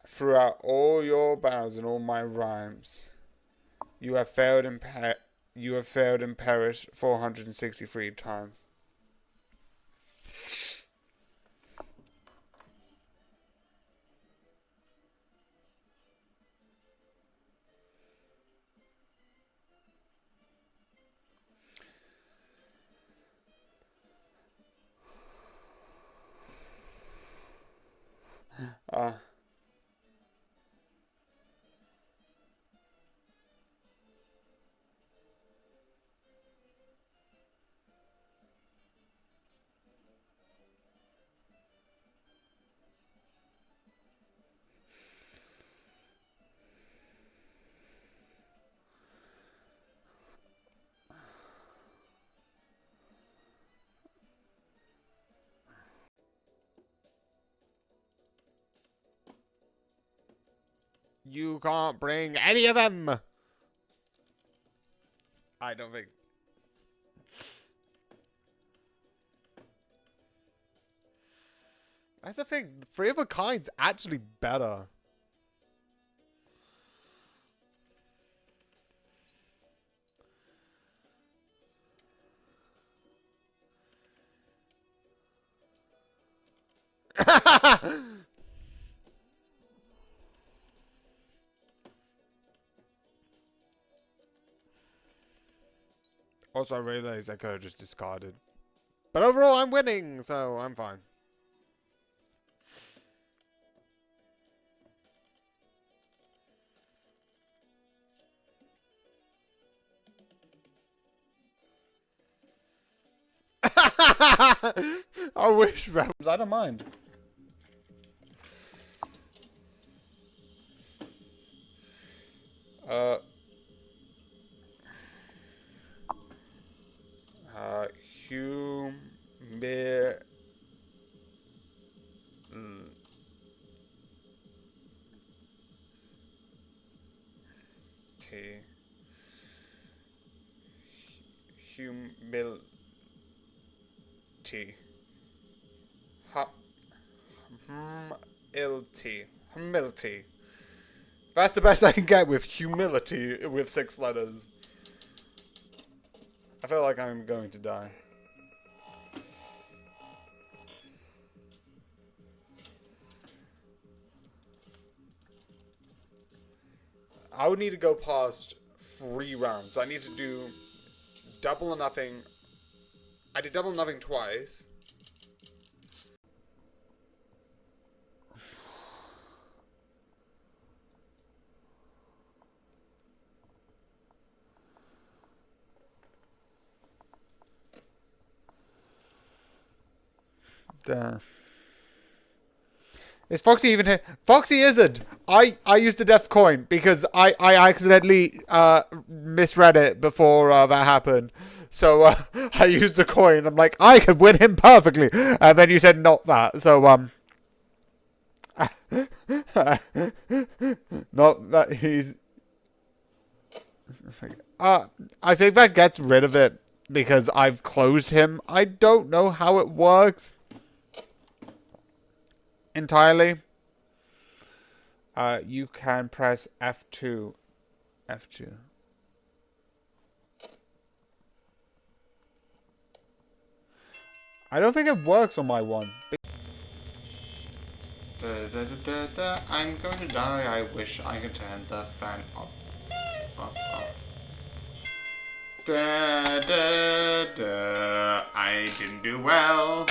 Throughout all your battles and all my rhymes, you have failed and perished 463 times. Uh, you can't bring any of them. I don't think. That's the thing. Three of a kind's actually better. Also, I realized I could have just discarded. But overall, I'm winning, so I'm fine. I wish, Rams. I don't mind. Uh. Humility. Humility. Humility. Humility. That's the best I can get with humility with 6 letters. I feel like I'm going to die. I would need to go past 3 rounds. So I need to do double or nothing. I did double or nothing twice. Damn. Is Foxy even here? Foxy isn't. I used the death coin because I accidentally misread it before that happened. So I used the coin. I'm like, I could win him perfectly. And then you said not that. So not that he's I think that gets rid of it because I've closed him. I don't know how it works entirely. You can press F2. F2. I don't think it works on my one. I'm going to die. I wish I could turn the fan off. I didn't do well.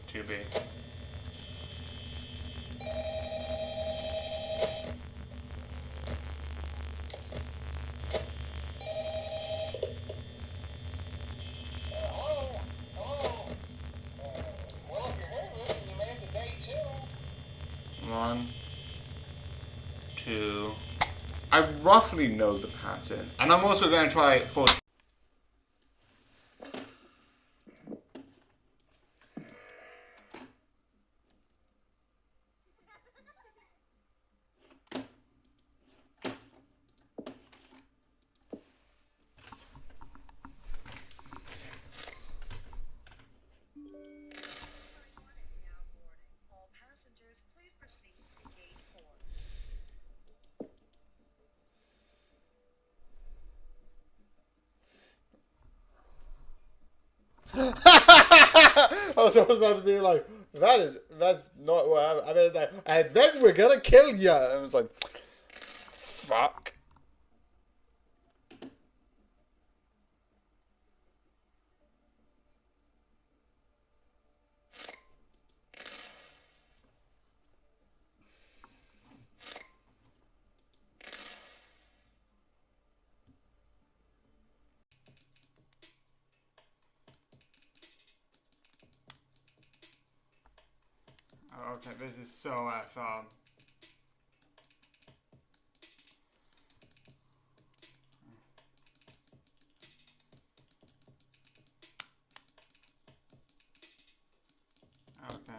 To be. One, two. I roughly know the pattern, and I'm also going to try it for. I was almost about to be like, that's not what happened. I mean, it's like, and then we're gonna kill you. And I was like, fuck. Okay, this is so FM. Okay.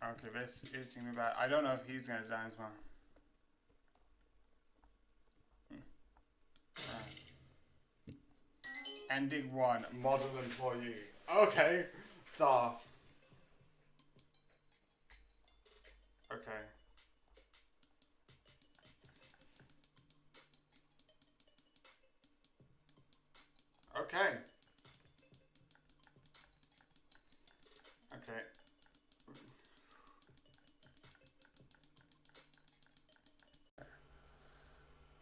Okay, this is gonna be bad. I don't know if he's gonna die as well. Ending 1, model employee. Okay, staff. Okay. Okay. Okay.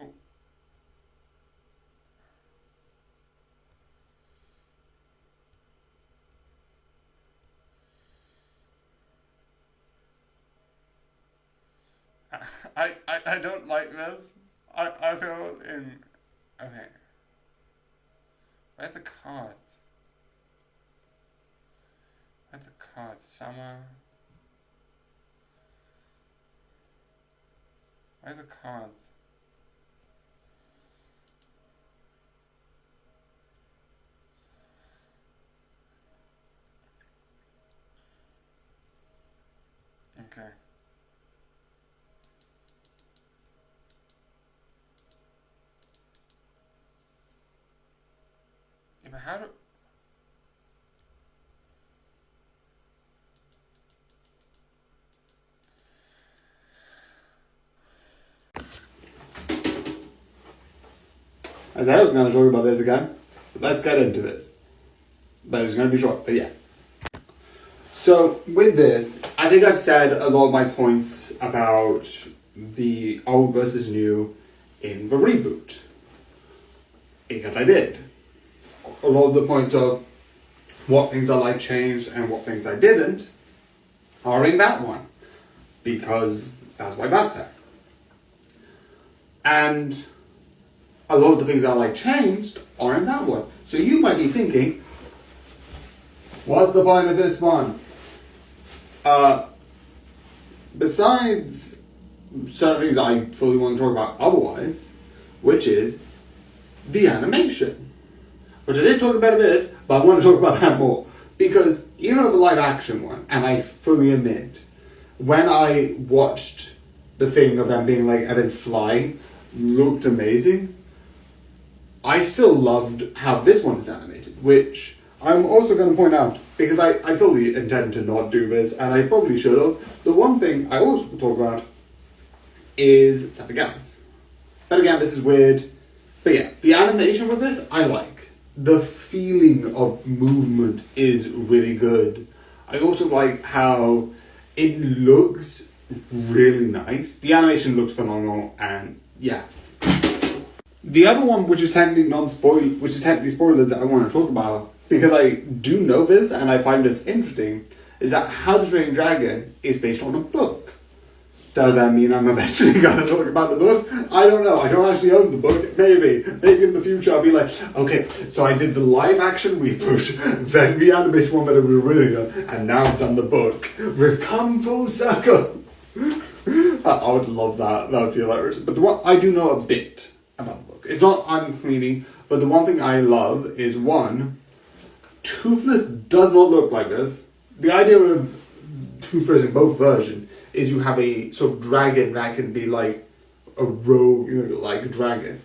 Oh. I don't like this. I feel in. Okay. Where are the cards? Where are the cards? Summer. Where are the cards? Okay. Yeah, but how do... I said I was going to talk about this again, so let's get into this. But it was going to be short, but yeah. So, with this, I think I've said a lot of my points about the old versus new in the reboot. Because I did. A lot of the points of what things I like changed and what things I didn't are in that one. Because that's why that's there. And a lot of the things I like changed are in that one. So you might be thinking, what's the point of this one? Besides certain things I fully want to talk about otherwise, which is the animation. Which I did talk about a bit, but I want to talk about that more. Because even with the live action one, and I fully admit, when I watched the thing of them being like, and then flying, looked amazing, I still loved how this one is animated, which I'm also going to point out, because I fully intend to not do this, and I probably should have. The one thing I also talk about is Sapigamas. But again, this is weird. But yeah, the animation with this, I like. The feeling of movement is really good. I also like how it looks really nice. The animation looks phenomenal, and yeah. The other one, which is technically spoilers that I want to talk about, because I do know this and I find this interesting, is that How to Train Your Dragon is based on a book. Does that mean I'm eventually going to talk about the book? I don't know. I don't actually own the book. Maybe in the future I'll be like, okay, so I did the live action reboot, then the animation one that I was really done, and now I've done the book. We've come full circle. I would love that. That would be hilarious. But the one I do know a bit about the book. It's not I'm cleaning, but the one thing I love is one, Toothless does not look like this. The idea of Toothless in both versions is you have a sort of dragon that can be like a rogue, like a dragon.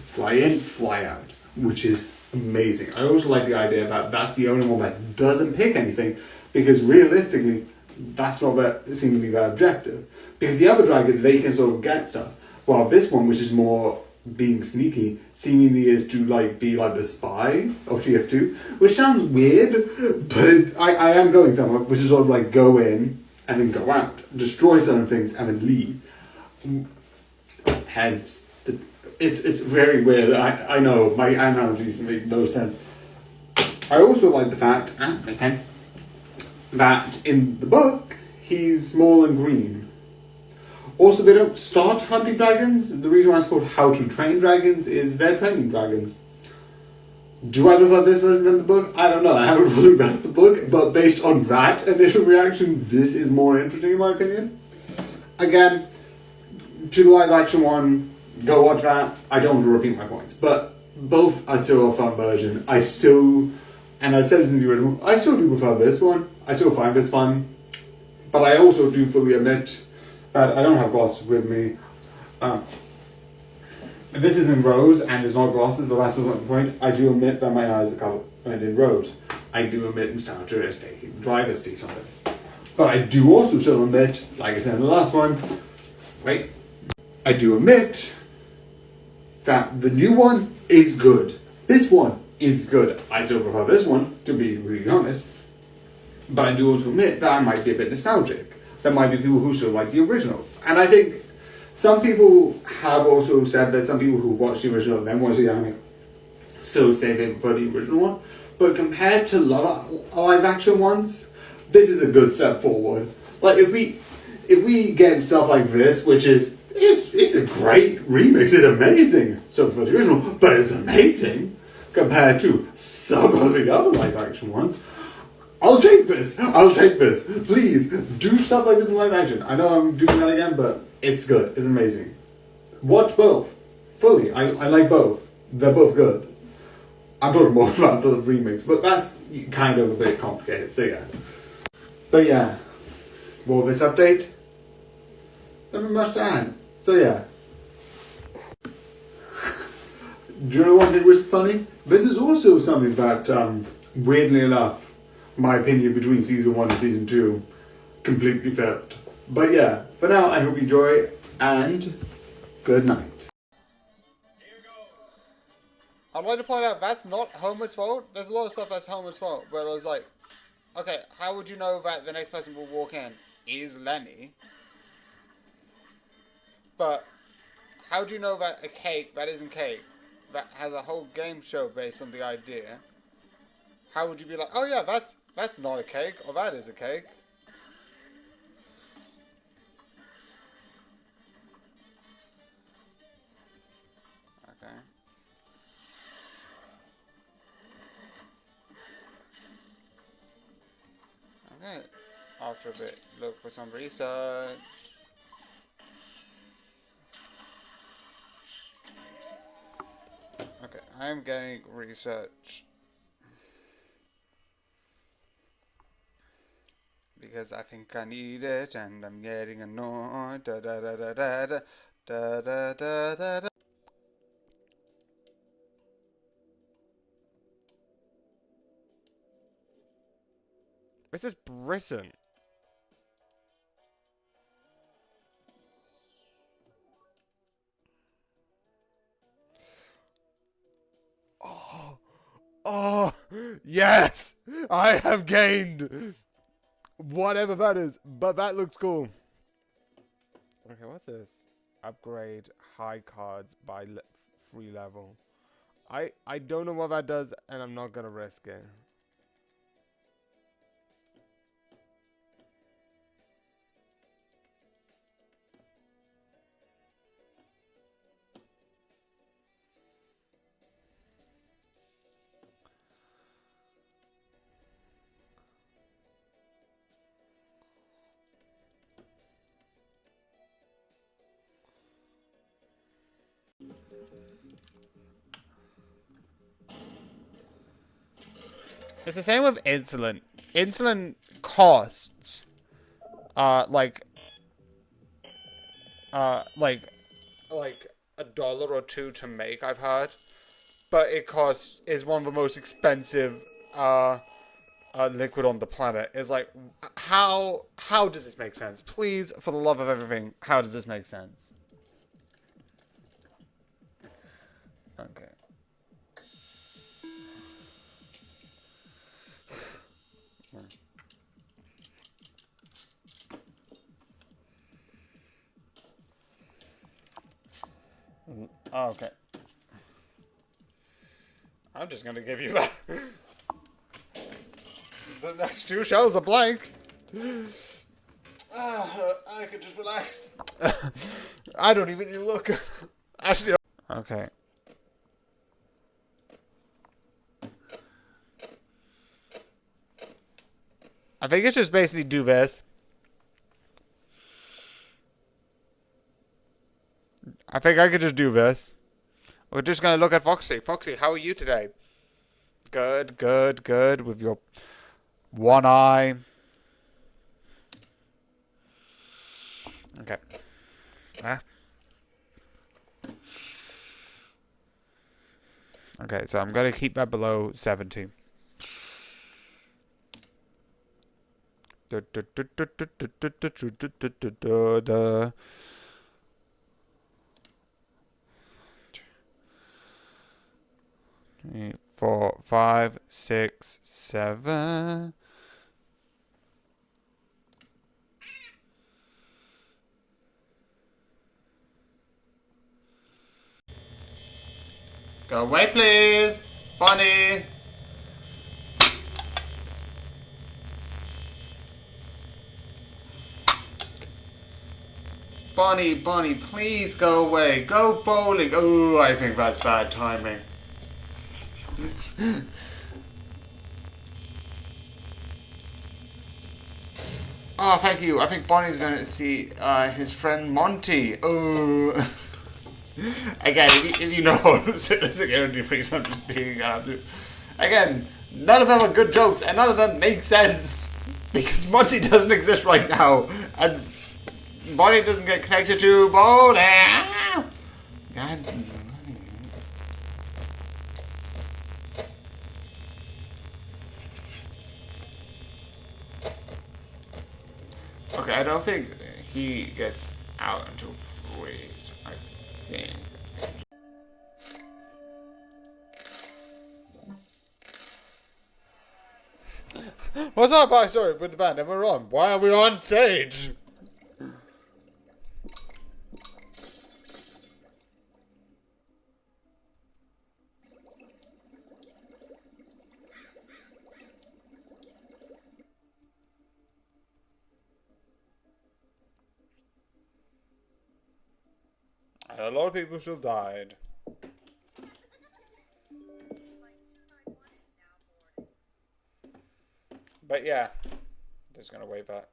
Fly in, fly out, which is amazing. I also like the idea that that's the only one that doesn't pick anything, because realistically, that's not that seems to be their objective. Because the other dragons, they can sort of get stuff. While this one, which is more being sneaky seemingly is to like be like the spy of TF2, which sounds weird, but I am going somewhere, which is sort of like go in and then go out, destroy certain things and then leave. Hence, it's very weird. I know my analogies make no sense. I also like the fact that in the book he's small and green. Also, they don't start hunting dragons. The reason why it's called How to Train Dragons is they're training dragons. Do I prefer this version than the book? I don't know. I haven't fully read the book, but based on that initial reaction, this is more interesting in my opinion. Again, to the live action one, go watch that. I don't want to repeat my points, but both are still a fun version. I still, and I said this in the original, I still do prefer this one. I still find this fun, but I also do fully admit that I don't have glasses with me. This is in rose and it's not glasses, but that's not the point. I do admit that my eyes are covered in rose. I do admit nostalgia is taking driver's seat on this. But I do also still admit, like I said in the last one, I do admit that the new one is good. This one is good. I still prefer this one, to be really honest. But I do also admit that I might be a bit nostalgic. There might be people who still like the original. And I think some people have also said that some people who watch the original then watch the anime still say they prefer the original one. But compared to live action ones, this is a good step forward. Like if we get stuff like this, which is it's a great remix, it's amazing stuff for the original, but it's amazing compared to some of the other live action ones. I'll take this. Please, do stuff like this in live action. I know I'm doing that again, but it's good. It's amazing. Watch both. Fully. I like both. They're both good. I'm talking more about the remix, but that's kind of a bit complicated, so yeah. But yeah, more of this update. Nothing much to add. So yeah. Do you know one thing which is funny? This is also something that, weirdly enough, my opinion between season 1 and season 2 completely flipped. But yeah, for now I hope you enjoy and good night. I'd like to point out that's not Homer's fault. There's a lot of stuff that's Homer's fault, but I was like, okay, how would you know that the next person will walk in is Lenny? But how do you know that a cake that isn't cake, that has a whole game show based on the idea, how would you be like, oh yeah, that's not a cake, or that is a cake? Okay. Okay. After a bit, look for some research. Okay, I'm getting research. Because I think I need it, and I'm getting annoyed. Da da da da da da da da da da da. This is Britain. Oh, yes! I have gained whatever that is, but that looks cool. Okay, what's this? Upgrade high cards by free level. I don't know what that does, and I'm not gonna risk it. It's the same with insulin. Insulin costs, like $1 or $2 to make, I've heard. But it is one of the most expensive, liquid on the planet. It's like, how does this make sense? Please, for the love of everything, how does this make sense? Okay. Okay. I'm just gonna give you that. The next 2 shells are blank. I could just relax. I don't even need to look. Actually. Okay. I think it's just basically do this. I think I could just do this. We're just gonna look at Foxy. Foxy, how are you today? Good, good, good. With your one eye. Okay. Ah. Okay, so I'm gonna keep that below 70. Three, 4, 5, 6, 7. Go away, please, Bonnie. Bonnie, Bonnie, please go away. Go bowling. Oh, I think that's bad timing. Oh, thank you. I think Bonnie's going to see his friend Monty. Oh. Again, if you know security freaks, I'm just being again, none of them are good jokes, and none of them make sense. Because Monty doesn't exist right now. And Bonnie doesn't get connected to bowling. God. Okay, I don't think he gets out until 3, so I think. What's up? Sorry, with the band, and we're on. Why are we on stage? And a lot of people still died. But yeah, just gonna wait that.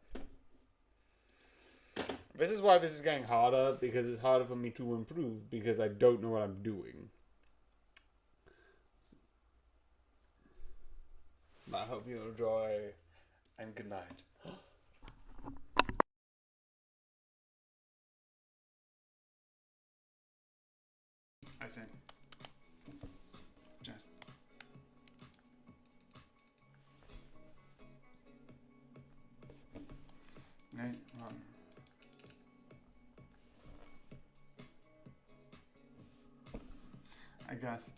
This is why this is getting harder, because it's harder for me to improve, because I don't know what I'm doing. But I hope you enjoy, and good night. I sing. Just. Right, I guess.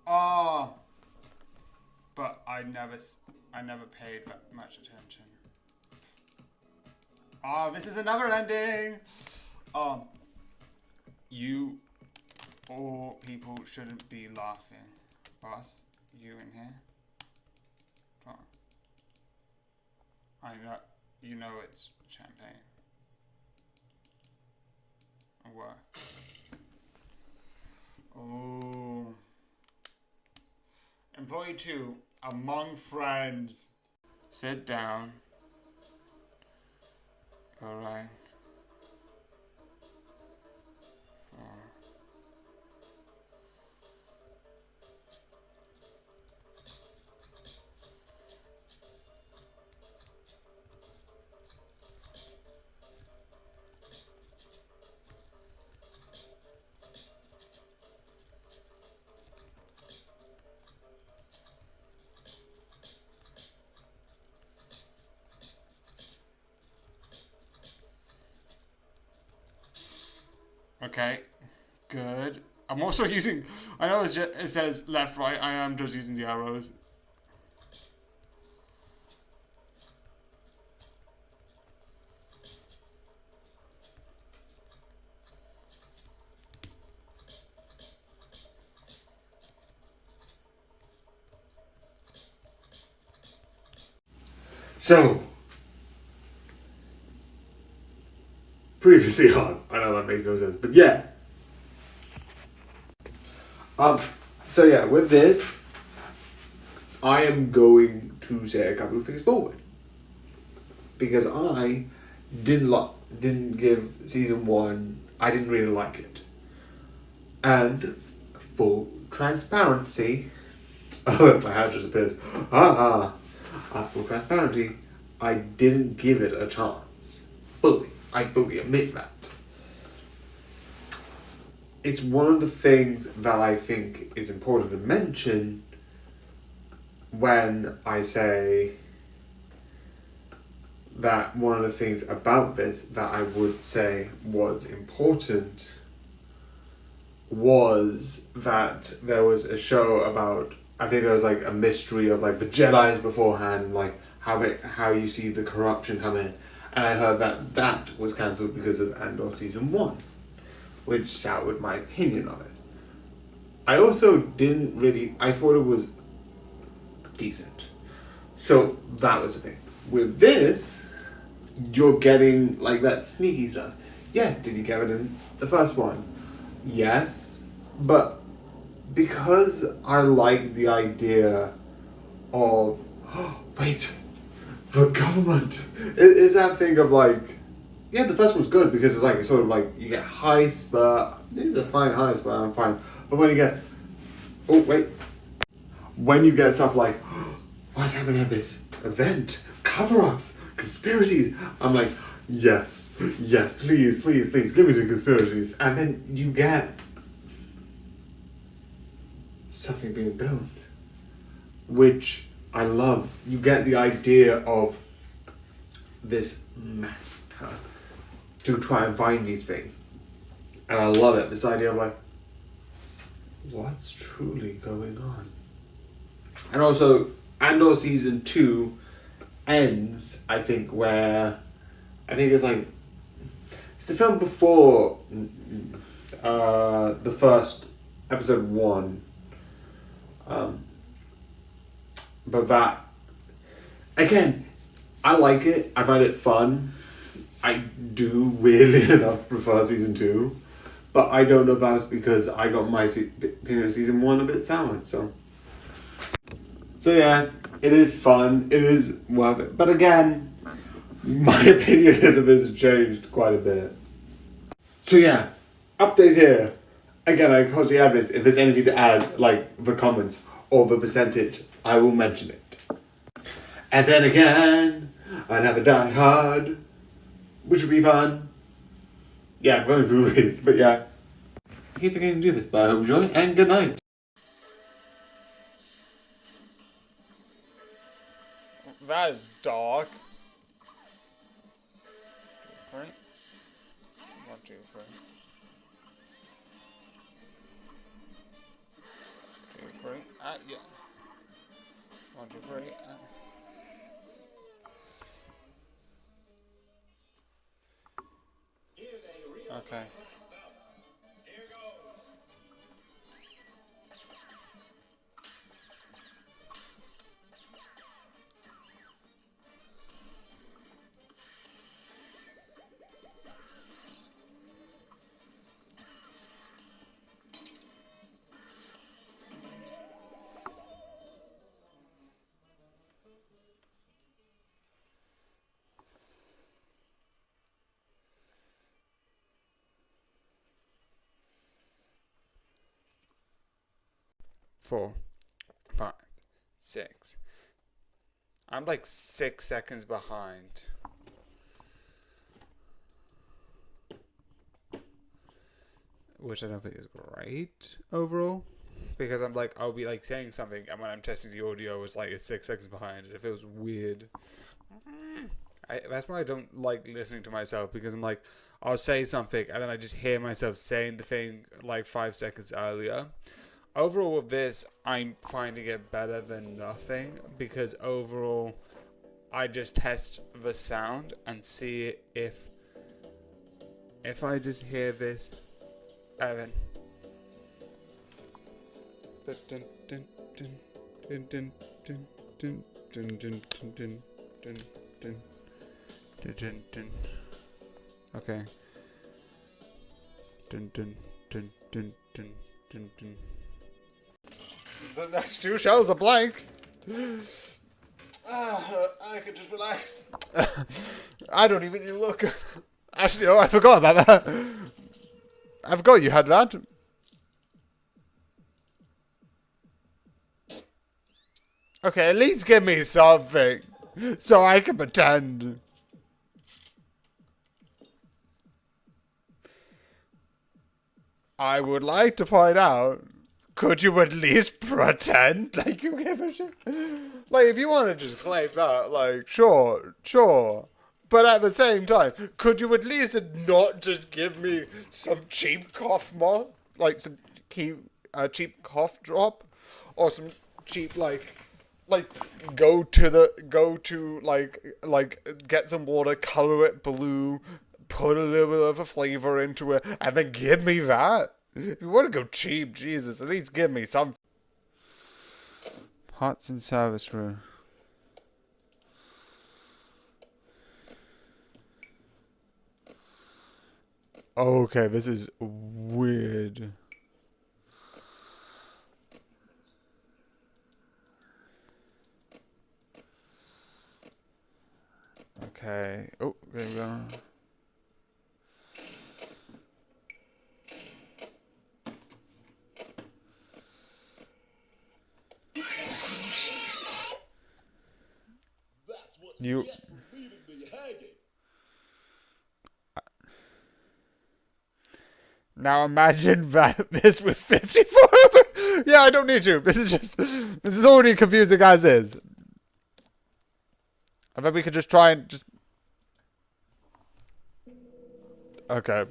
Oh, but I never paid that much attention. Oh, this is another ending. You all people shouldn't be laughing. Boss, you in here? Come on. I know, you know it's champagne. What? Oh. Employee 2, among friends. Sit down. Alright. 4. Okay, good. I'm also using. I know it says left, right. I am just using the arrows. So, previously on, I know that makes no sense, but yeah. So yeah, with this, I am going to say a couple of things forward. Because I didn't give season 1, I didn't really like it. And full transparency, oh, my hand just appears. Full transparency, I didn't give it a chance. I fully admit that. It's one of the things that I think is important to mention when I say that one of the things about this that I would say was important was that there was a show about, I think there was like a mystery of like the Jedi's beforehand, like how you see the corruption come in, and I heard that was cancelled because of Andor season 1, which soured my opinion of it. I also didn't really, I thought it was decent, so that was the thing. With this, you're getting like that sneaky stuff. Yes, did you get it in the first one? Yes, but because I like the idea of, wait, the government. It's that thing of like, yeah, the first one's good because it's like, it's sort of like, you get heists, but these are fine heists, but I'm fine. But when you get, oh wait, when you get stuff like, what's happening at this event? Cover-ups, conspiracies. I'm like, yes, please, give me the conspiracies. And then you get something being built, which I love. You get the idea of this massacre to try and find these things. And I love it. This idea of like, what's truly going on? And also, Andor season 2 ends, I think, where I think it's like, it's the film before the first episode 1. But that, again, I like it. I find it fun. I do, weirdly enough, prefer season 2. But I don't know if that's because I got my opinion of season 1 a bit soured, so. So yeah, it is fun. It is worth it. But again, my opinion of this has changed quite a bit. So yeah, update here. Again, I call the admins. If there's anything to add, like the comments or the percentage, I will mention it. And then again, another Die Hard, which would be fun. Yeah, I'm going through this, but yeah. I keep forgetting to do this, but I hope you enjoy, and good night. That is dark. 2, 3. 1, 2, 3. 2, 3. Yeah. 1, 2, 3. Okay. Four, 5, 6. I'm like 6 seconds behind. Which I don't think is great overall. Because I'm like, I'll be like saying something, and when I'm testing the audio, it's like it's 6 seconds behind. It feels weird. That's why I don't like listening to myself, because I'm like, I'll say something and then I just hear myself saying the thing like 5 seconds earlier. Overall with this, I'm finding it better than nothing, because overall I just test the sound and see if I just hear this, Evan. Okay. The next 2 shells are blank. I could just relax. I don't even need to look. Actually, no, I forgot about that. I forgot you had that. Okay, at least give me something, so I can pretend. I would like to point out, could you at least pretend like you give a shit? Like, if you want to just claim that, like, sure. But at the same time, could you at least not just give me some cheap cough mod? Like, some cheap cough drop? Or some cheap, like, go to, get some water, color it blue, put a little bit of a flavor into it, and then give me that? If you want to go cheap, Jesus, at least give me some. Pots and service room. Okay, this is weird. Okay. Oh, there we go. You. Now imagine that this with 54. Yeah, I don't need to. This is already confusing as is. I bet we could just try and just. Okay.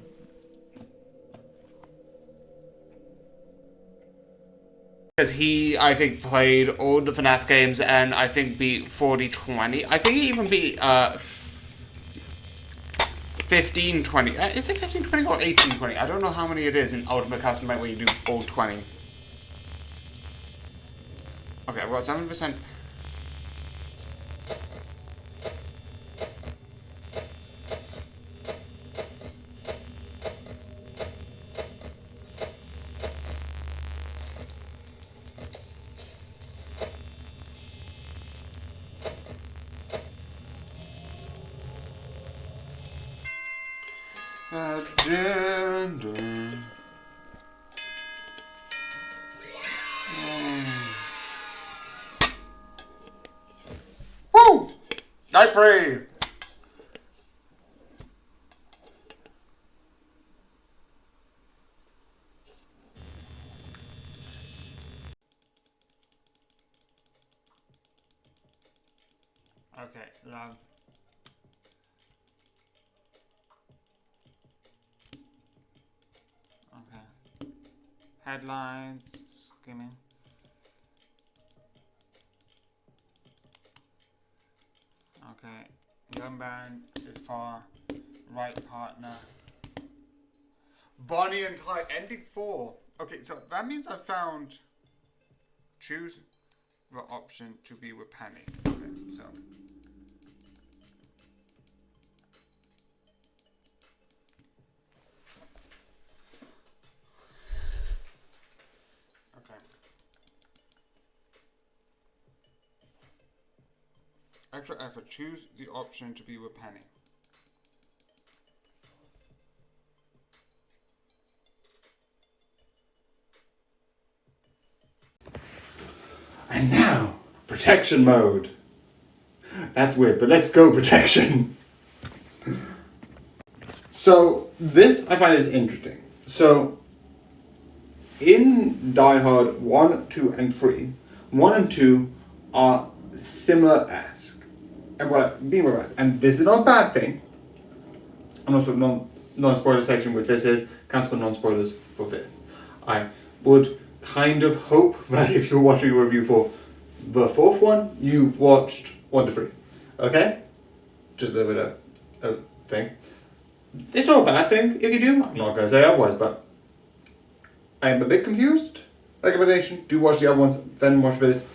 Because he, I think, played all the FNAF games and I think beat 4020. I think he even beat 1520. Is it 1520 or 1820? I don't know how many it is in Ultimate Custom Night where you do all 20. Okay, well, 7%. Agenda. Woo! Night free! Okay, love. Okay. Headlines, skimming. Okay. Young band is for right partner. Bonnie and Clyde, ending 4. Okay, so that means I found choose the option to be with Penny. Okay, so. Extra effort. Choose the option to be with Penny. And now, protection mode. That's weird, but let's go protection. So, this I find is interesting. So, in Die Hard 1, 2, and 3, 1 and 2 are similar-esque. and what I mean by that, and this is not a bad thing, and also non-spoiler section, which this is, cancel non-spoilers for this. I would kind of hope that if you're watching a review for the fourth one, you've watched 1 to 3. Okay? Just a little bit of thing. It's not a bad thing if you do. I'm not going to say otherwise, but I am a bit confused. Recommendation, do watch the other ones, then watch this.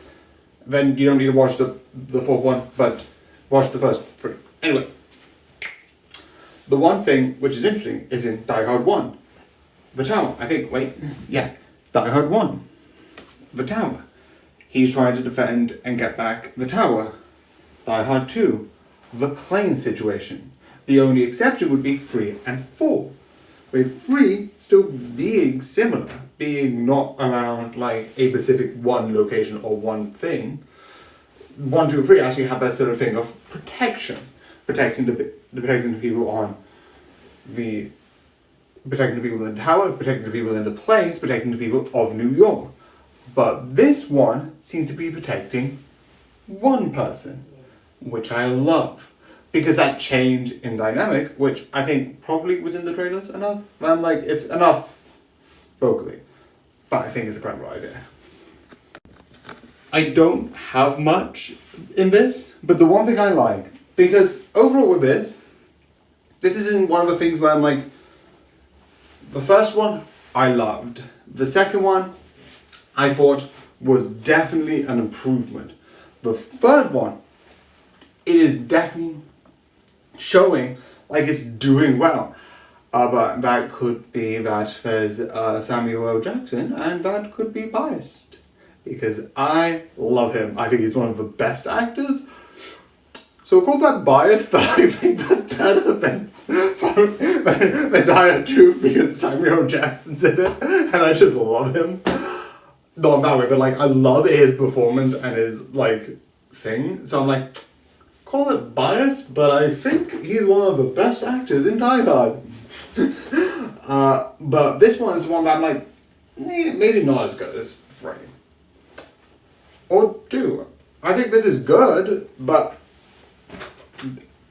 Then you don't need to watch the fourth one, but watch the first 3. Anyway. The one thing which is interesting is in Die Hard 1. The tower, Die Hard 1. The tower. He's trying to defend and get back the tower. Die Hard 2. The plane situation. The only exception would be 3 and 4. With 3 still being similar, being not around like a specific one location or one thing. 1, 2, and 3 actually have that sort of thing of protection. Protecting the people on protecting the people in the tower, protecting the people in the planes, protecting the people of New York. But this one seems to be protecting one person, which I love. Because that change in dynamic, which I think probably was in the trailers enough. I'm like, it's enough vocally. But I think it's a clever idea. I don't have much in this, but the one thing I like, because overall with this isn't one of the things where I'm like, the first one I loved. The second one I thought was definitely an improvement. The third one, it is definitely showing like it's doing well. But that could be that there's Samuel L. Jackson, and that could be biased. Because I love him. I think he's one of the best actors. So call that biased, but I think that's better than Die Hard 2 because Samuel L. Jackson's in it, and I just love him. Not in that way, but like I love his performance and his like thing. So I'm like, call it biased, but I think he's one of the best actors in Die Hard. But this one is one that I'm like, maybe not as good as 3. Or 2. I think this is good, but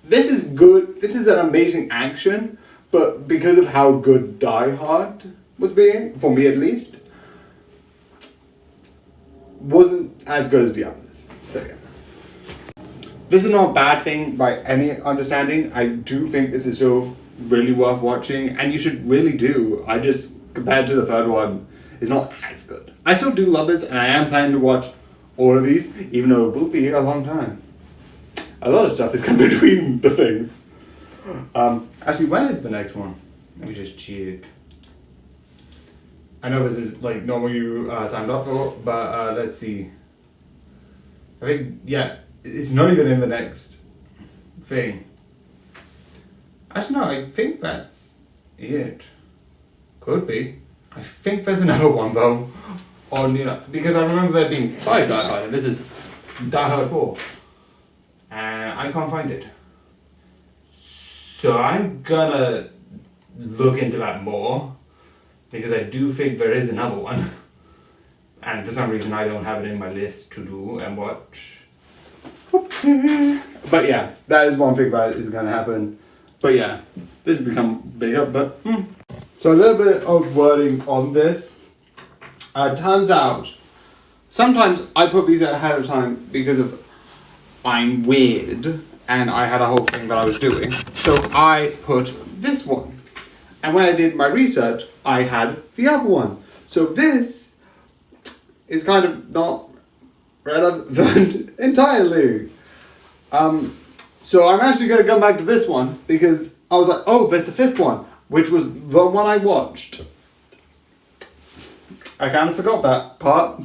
this is good. This is an amazing action, but because of how good Die Hard was being, for me at least, wasn't as good as the others. So yeah. This is not a bad thing by any understanding. I do think this is still really worth watching, and you should really do. I just, compared to the third one, is not as good. I still do love this, and I am planning to watch all of these, even though it will be a long time. A lot of stuff is come between the things. Actually, when is the next one? Let me just check. I know this is like not what you signed up for, but let's see. I think, yeah, it's not even in the next thing. Actually, no, I think that's it. Could be. I think there's another one though. On, you know, because I remember there being 5 Die Hard, and this is Die Hard 4. And I can't find it. So I'm gonna look into that more, because I do think there is another one. And for some reason I don't have it in my list to do and watch. Oopsie. But yeah, that is one thing that is gonna happen. But yeah, this has become bigger, but So a little bit of wording on this. Turns out, sometimes I put these ahead of time because of I'm weird and I had a whole thing that I was doing. So I put this one. And when I did my research, I had the other one. So this is kind of not relevant entirely. So I'm actually going to come back to this one because I was like, oh, there's a 5th one, which was the one I watched. I kind of forgot that part.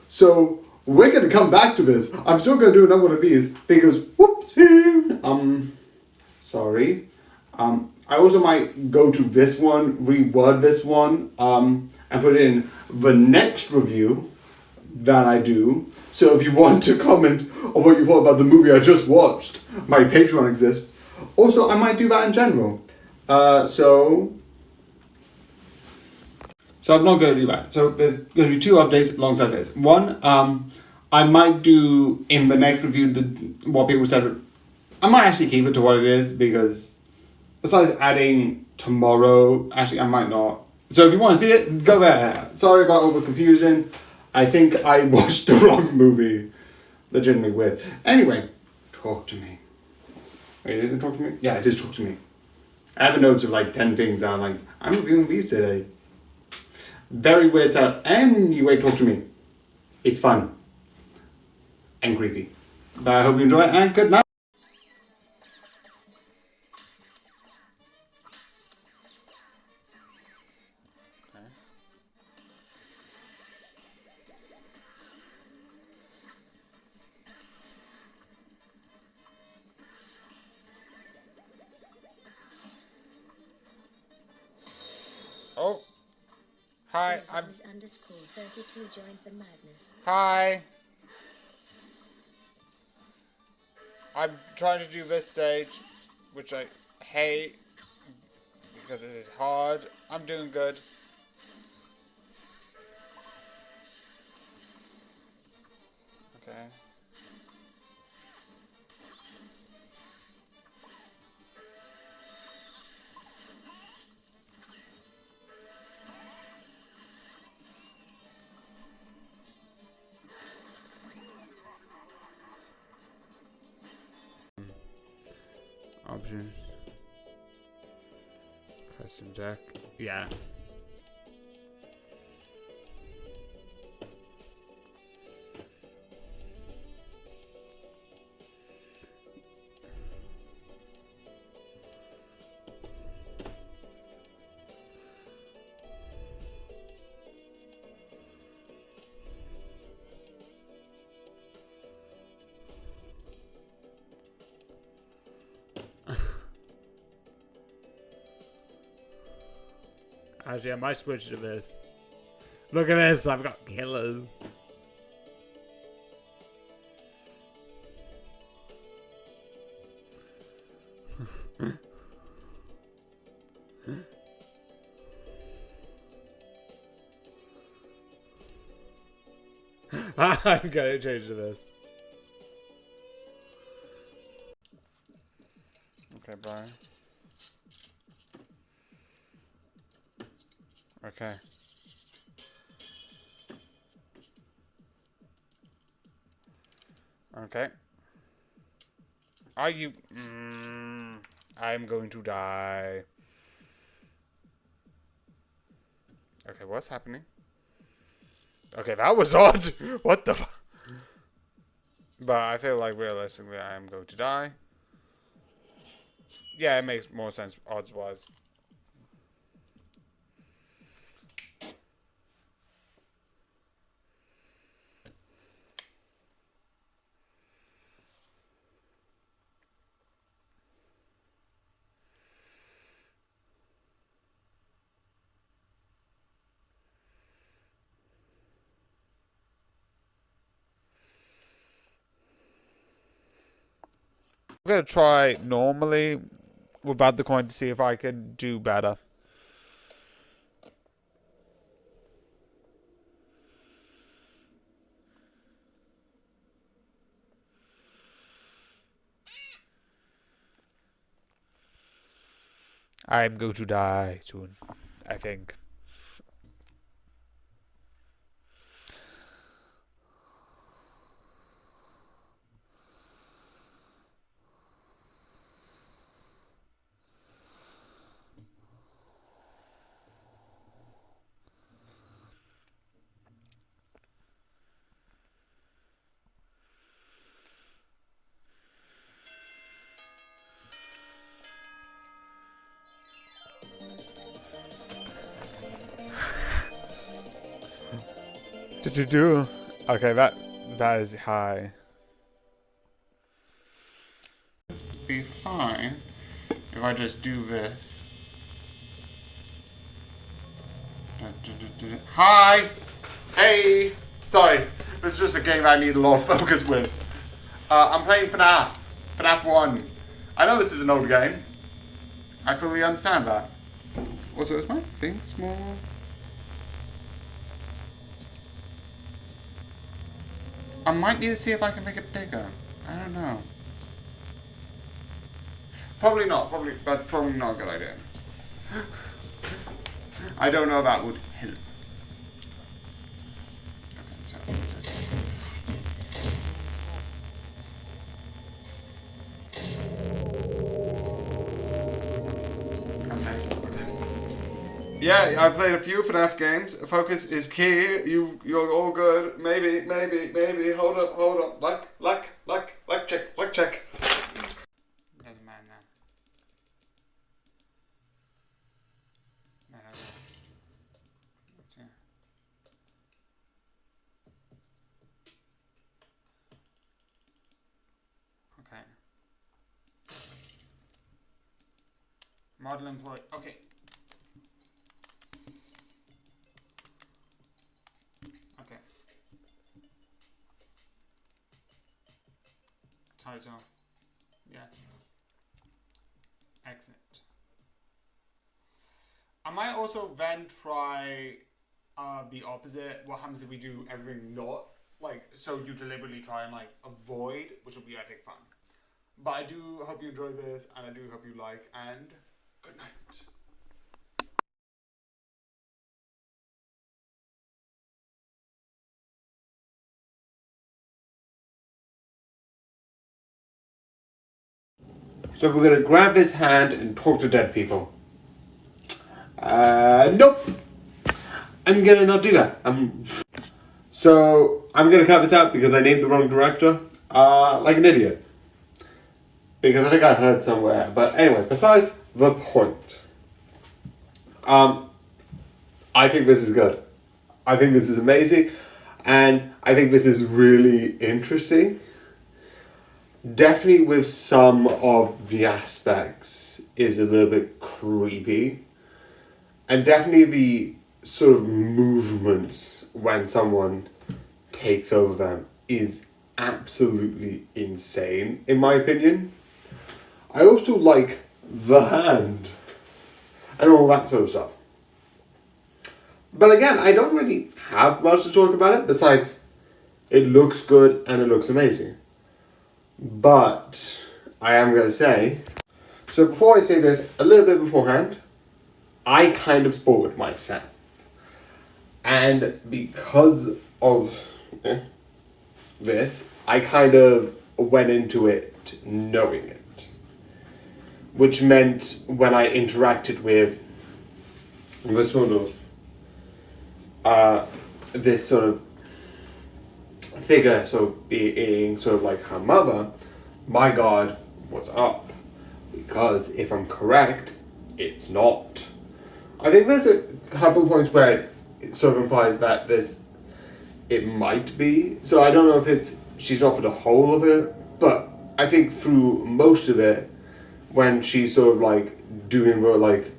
So we're going to come back to this. I'm still going to do another one of these because, whoopsie, sorry. I also might go to this one, reword this one, and put in the next review that I do. So if you want to comment on what you thought about the movie I just watched, my Patreon exists. Also, I might do that in general. So I'm not going to do that. So there's going to be 2 updates alongside this. One, I might do in the next review what people said. I might actually keep it to what it is because besides adding tomorrow, actually I might not. So if you want to see it, go there. Sorry about all the confusion. I think I watched the wrong movie. Legitimately weird. Anyway, talk to me. Wait, is it talk to me? Yeah, it is talk to me. I have a note of like 10 things that I'm like, I'm reviewing these today. Very weird sound. Anyway, talk to me. It's fun. And creepy. But I hope you enjoy it and good night. Oh. Hi, I'm... _32 joins the madness. Hi. I'm trying to do this stage, which I hate because it is hard. I'm doing good. Okay. Options. Custom deck. Yeah. Actually, I might switch to this. Look at this, I've got killers. I'm gonna change to this. Okay, bye. Okay. Okay. Are you... I'm going to die. Okay, what's happening? Okay, that was odd. What the fuck? But I feel like realistically I am going to die. Yeah, it makes more sense odds-wise. I'm going to try normally without the coin to see if I can do better. I'm going to die soon, I think. Did you do? Okay, that is high. Be fine if I just do this. Hi! Hey! Sorry, this is just a game I need a lot of focus with. I'm playing FNAF. FNAF 1. I know this is an old game. I fully understand that. Also, is my thing small? I might need to see if I can make it bigger. I don't know. Probably not. That's probably not a good idea. I don't know if that would help. Okay, so. Yeah, I've played a few FNAF games. Focus is key. You're all good. Maybe. Hold up. Luck check. Doesn't matter now. Okay. Model employee. Okay. Okay. Title. Yes. Exit. I might also then try the opposite. What happens if we do everything not like so you deliberately try and like avoid, which will be I think fun. But I do hope you enjoy this, and I do hope you like, and good night. So we're going to grab his hand and talk to dead people. Nope. I'm going to not do that. So I'm going to cut this out because I named the wrong director. Like an idiot. Because I think I heard somewhere. But anyway, besides the point. I think this is good. I think this is amazing. And I think this is really interesting. Definitely with some of the aspects is a little bit creepy. And definitely the sort of movements when someone takes over them is absolutely insane, in my opinion. I also like the hand and all that sort of stuff. But again, I don't really have much to talk about it besides it looks good and it looks amazing. But I am going to say, so before I say this, a little bit beforehand, I kind of spoiled myself. And because of this, I kind of went into it knowing it. Which meant when I interacted with this sort of figure, so being sort of like her mother, my God, what's up? Because if I'm correct, it's not. I think there's a couple points where it sort of implies that it might be. So I don't know if she's not for the whole of it, but I think through most of it, when she's sort of like doing the like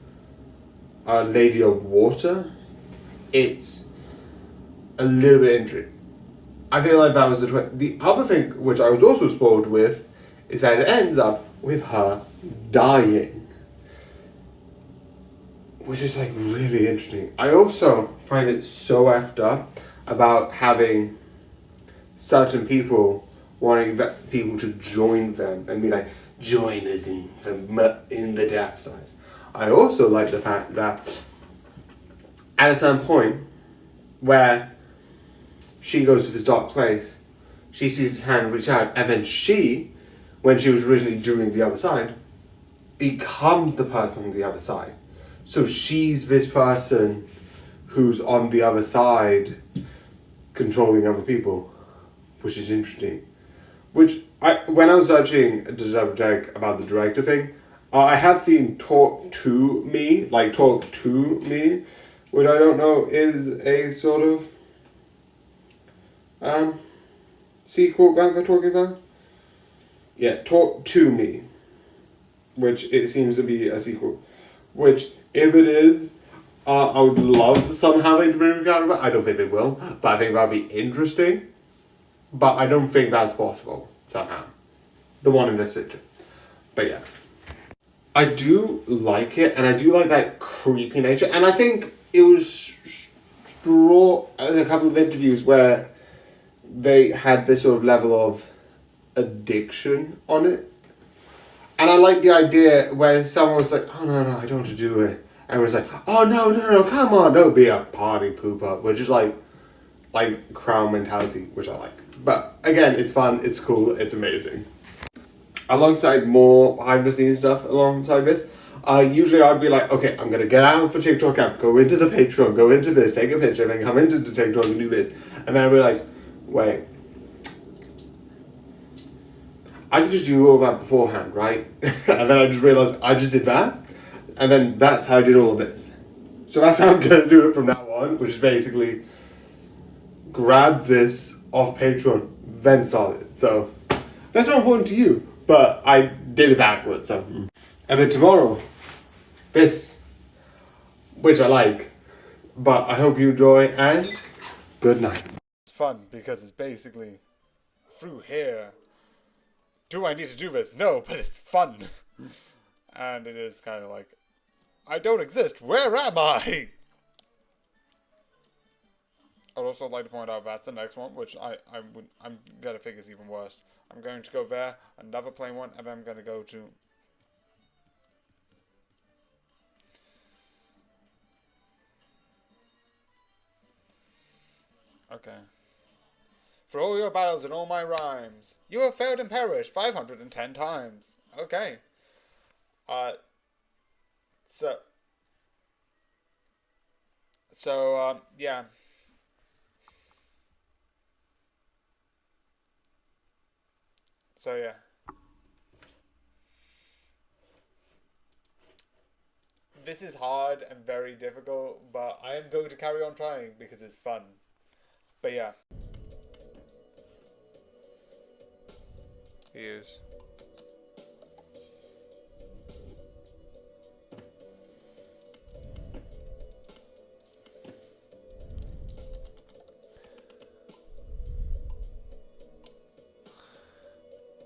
Lady of Water, it's a little bit intriguing. I feel like that was the other thing, which I was also spoiled with, is that it ends up with her dying. Which is like really interesting. I also find it so effed up about having certain people wanting people to join them and be like, join us in the death side. I also like the fact that at a certain point where she goes to this dark place, she sees his hand reach out, and then she, when she was originally doing the other side, becomes the person on the other side. So she's this person who's on the other side controlling other people, which is interesting. Which, when I was searching to double check about the director thing, I have seen Talk to Me, which I don't know is a sort of sequel that they're talking about. Yeah, Talk to Me, which it seems to be a sequel. Which, if it is, I would love somehow they to bring it out. I don't think they will, but I think that'd be interesting. But I don't think that's possible somehow. The one in this picture. But yeah. I do like it, and I do like that creepy nature, and I think it was a couple of interviews where they had this sort of level of addiction on it. And I like the idea where someone was like, oh no, I don't want to do it. And was like, oh no, come on, don't be a party pooper, which is like crown mentality, which I like. But again, it's fun, it's cool, it's amazing. Alongside more behind the scenes stuff alongside this, usually I'd be like, okay, I'm gonna get out of the TikTok app, go into the Patreon, go into this, take a picture, then come into the TikTok and do this. And then I realized, wait, I could just do all that beforehand, right? And then I just realized I just did that, and then that's how I did all of this. So that's how I'm gonna do it from now on, which is basically grab this off Patreon, then start it. So that's not important to you, but I did it backwards. So, and then tomorrow, this, which I like, but I hope you enjoy, and good night. It's fun because it's basically through here. Do I need to do this? No, but it's fun. And it is kind of like, I don't exist. Where am I? I'd also like to point out that's the next one, which I'm gonna think is even worse. I'm going to go there, another plain one, and then I'm gonna go to. Okay. For all your battles and all my rhymes, you have failed and perished 510 times. Okay. Yeah. So, yeah. This is hard and very difficult, but I am going to carry on trying because it's fun. But yeah. He is.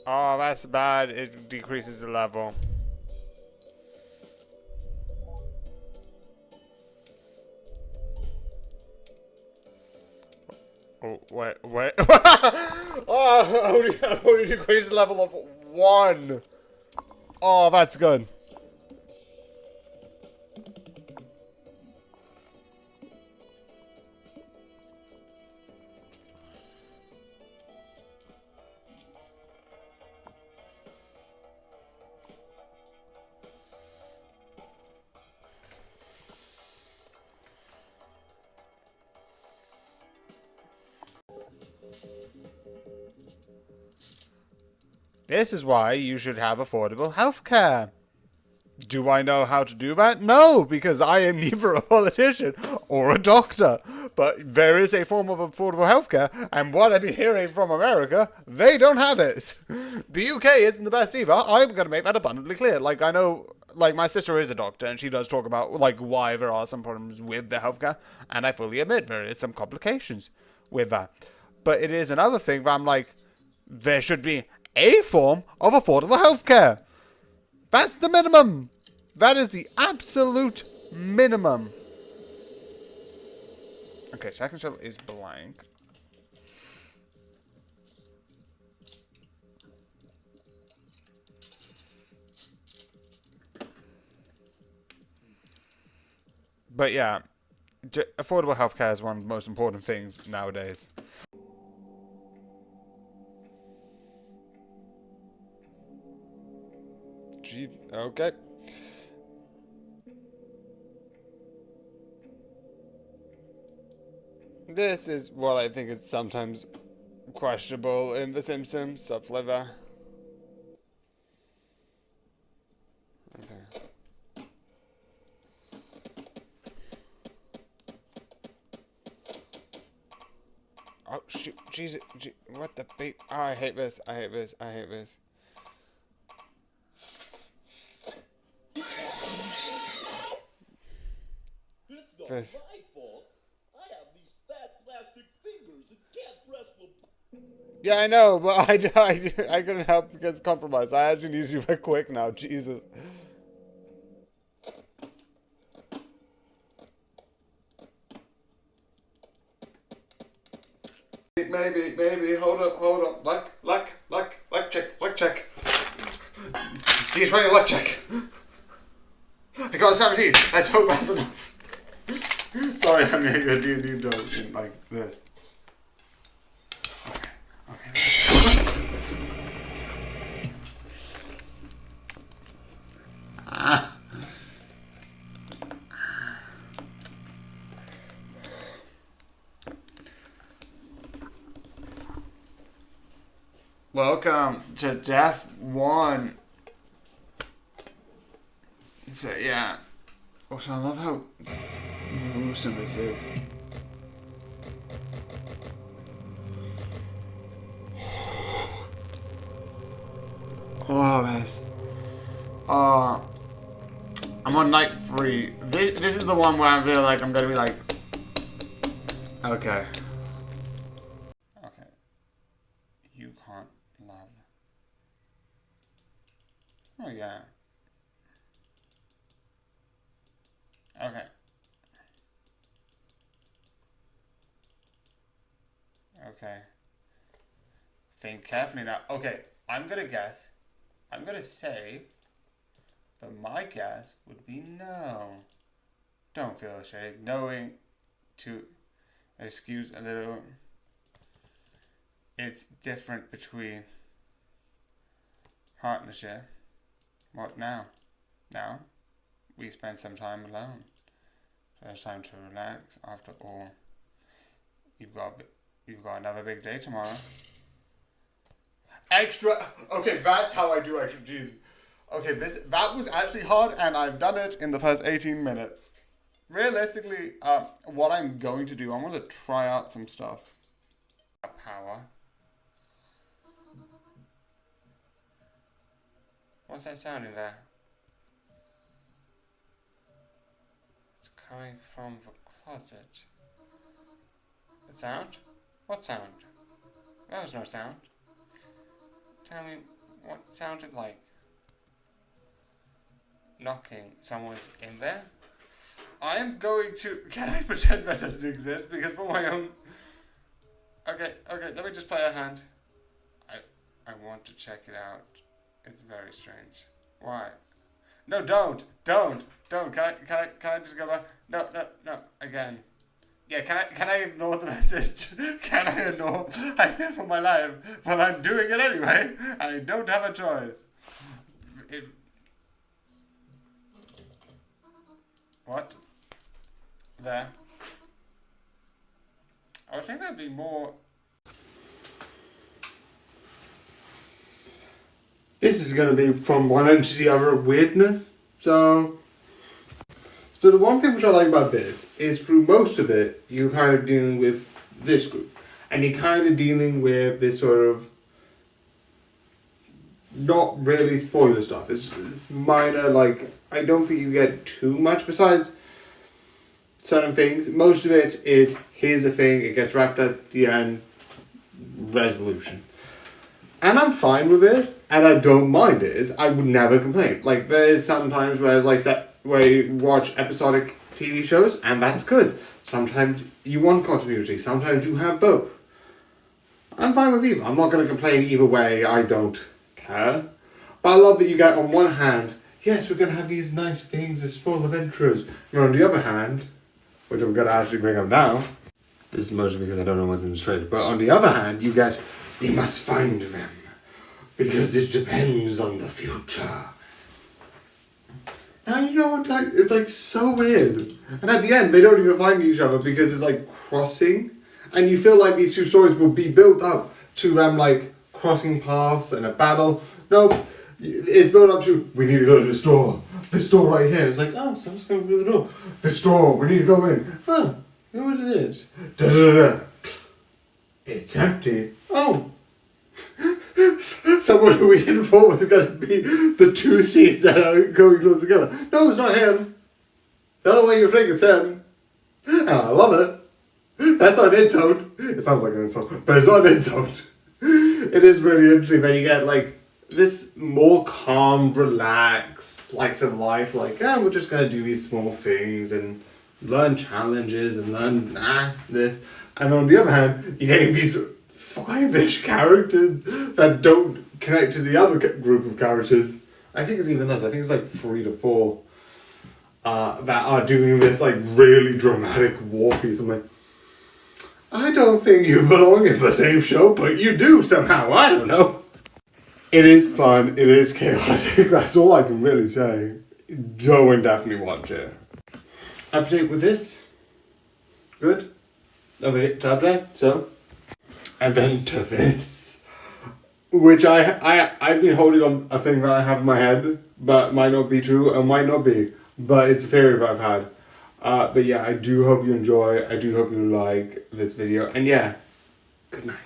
Oh, that's bad. It decreases the level. Oh, wait. Oh, I've only decreased the level of 1. Oh, that's good. This is why you should have affordable healthcare. Do I know how to do that? No, because I am neither a politician or a doctor. But there is a form of affordable healthcare, and what I've been hearing from America, they don't have it. The UK isn't the best either. I'm going to make that abundantly clear. Like, I know, like, my sister is a doctor, and she does talk about, like, why there are some problems with the healthcare, and I fully admit there is some complications with that. But it is another thing that I'm like, there should be a form of affordable healthcare. That's the minimum. That is the absolute minimum. Okay, second shell is blank. But yeah, affordable healthcare is one of the most important things nowadays. Okay. This is what I think is sometimes questionable in The Simpsons, soft liver. Okay. Oh shoot, Jesus, what the beep? Oh, I hate this, I hate this, I hate this. It's not This. my fault. I have these fat plastic fingers and can't press the. Yeah, I know, but I couldn't help against compromise. I actually need to do that quick now, Jesus. maybe. Hold up. Luck check. D20 luck check. I got 17. Let's hope that's enough. Sorry, I'm making a D&D joke like this. Okay. Welcome to Death 1. So, yeah. Also, I love how gruesome this is. Oh, this. I'm on night 3. This is the one where I feel like I'm gonna be like, okay. Okay. You can't love. Oh yeah. Okay. Okay. Think carefully now. Okay, I'm gonna guess. I'm gonna save. But my guess would be no. Don't feel ashamed. Knowing to excuse a little. It's different between partnership. What now? Now we spend some time alone. So it's time to relax. After all, you've got another big day tomorrow. Extra. Okay, that's how I do extra. Jeez. Okay, that was actually hard, and I've done it in the first 18 minutes. Realistically, what I'm going to do, I'm going to try out some stuff. Power. What's that sound in there? It's coming from the closet. The sound? What sound? There was no sound. Tell me what sounded like. Knocking. Someone's in there? I am going to... Can I pretend that doesn't exist? Because for my own... Okay, let me just play a hand. I want to check it out. It's very strange. Why? No, don't. Can I just go back? No, again. Yeah, can I ignore the message? Can I ignore? I fear for my life. Well, I'm doing it anyway. I don't have a choice. What? There. I would think that'd be more... This is going to be from one end to the other of weirdness. So the one thing which I like about this is through most of it, you're kind of dealing with this group. And you're kind of dealing with this sort of not really spoiler stuff. It's minor, like, I don't think you get too much besides certain things. Most of it is, here's a thing, it gets wrapped up at the end, resolution. And I'm fine with it, and I don't mind it. I would never complain. Like, there's sometimes where it's like that, where you watch episodic TV shows, and that's good. Sometimes you want continuity, sometimes you have both. I'm fine with either. I'm not going to complain either way, I don't care. But I love that you get, on one hand, yes, we're going to have these nice things as small adventurers. And on the other hand, which I'm going to actually bring up now, this is mostly because I don't know what's in the trailer, but on the other hand, you get, we must find them, because it depends on the future. And you know what, like, it's like so weird. And at the end, they don't even find each other because it's like crossing. And you feel like these two stories will be built up to them like crossing paths and a battle. No, it's built up to, we need to go to this door right here. It's like, oh, so I'm just going through the door. This door, we need to go in. Oh, you know what it is? Da, da, da, da. It's empty. Oh. Someone who we didn't thought was going to be the two seeds that are going close together. No, it's not him. The other way you think it's him. And I love it. That's not an insult. It sounds like an insult, but it's not an insult. It is really interesting that you get like this more calm, relaxed, slice of life. Like, we're just going to do these small things and learn challenges and learn this. And on the other hand, you're getting these 5-ish characters that don't connect to the other group of characters. I think it's even less. I think it's like 3 to 4 that are doing this like really dramatic war piece. I'm like, I don't think you belong in the same show, but you do somehow. I don't know. It is fun. It is chaotic. That's all I can really say. Go and definitely watch it. Update with this. Good. Okay, to update. So, and then to this, which I've been holding on a thing that I have in my head, but might not be true and might not be, but it's a theory that I've had. But yeah, I do hope you enjoy. I do hope you like this video, and yeah, good night.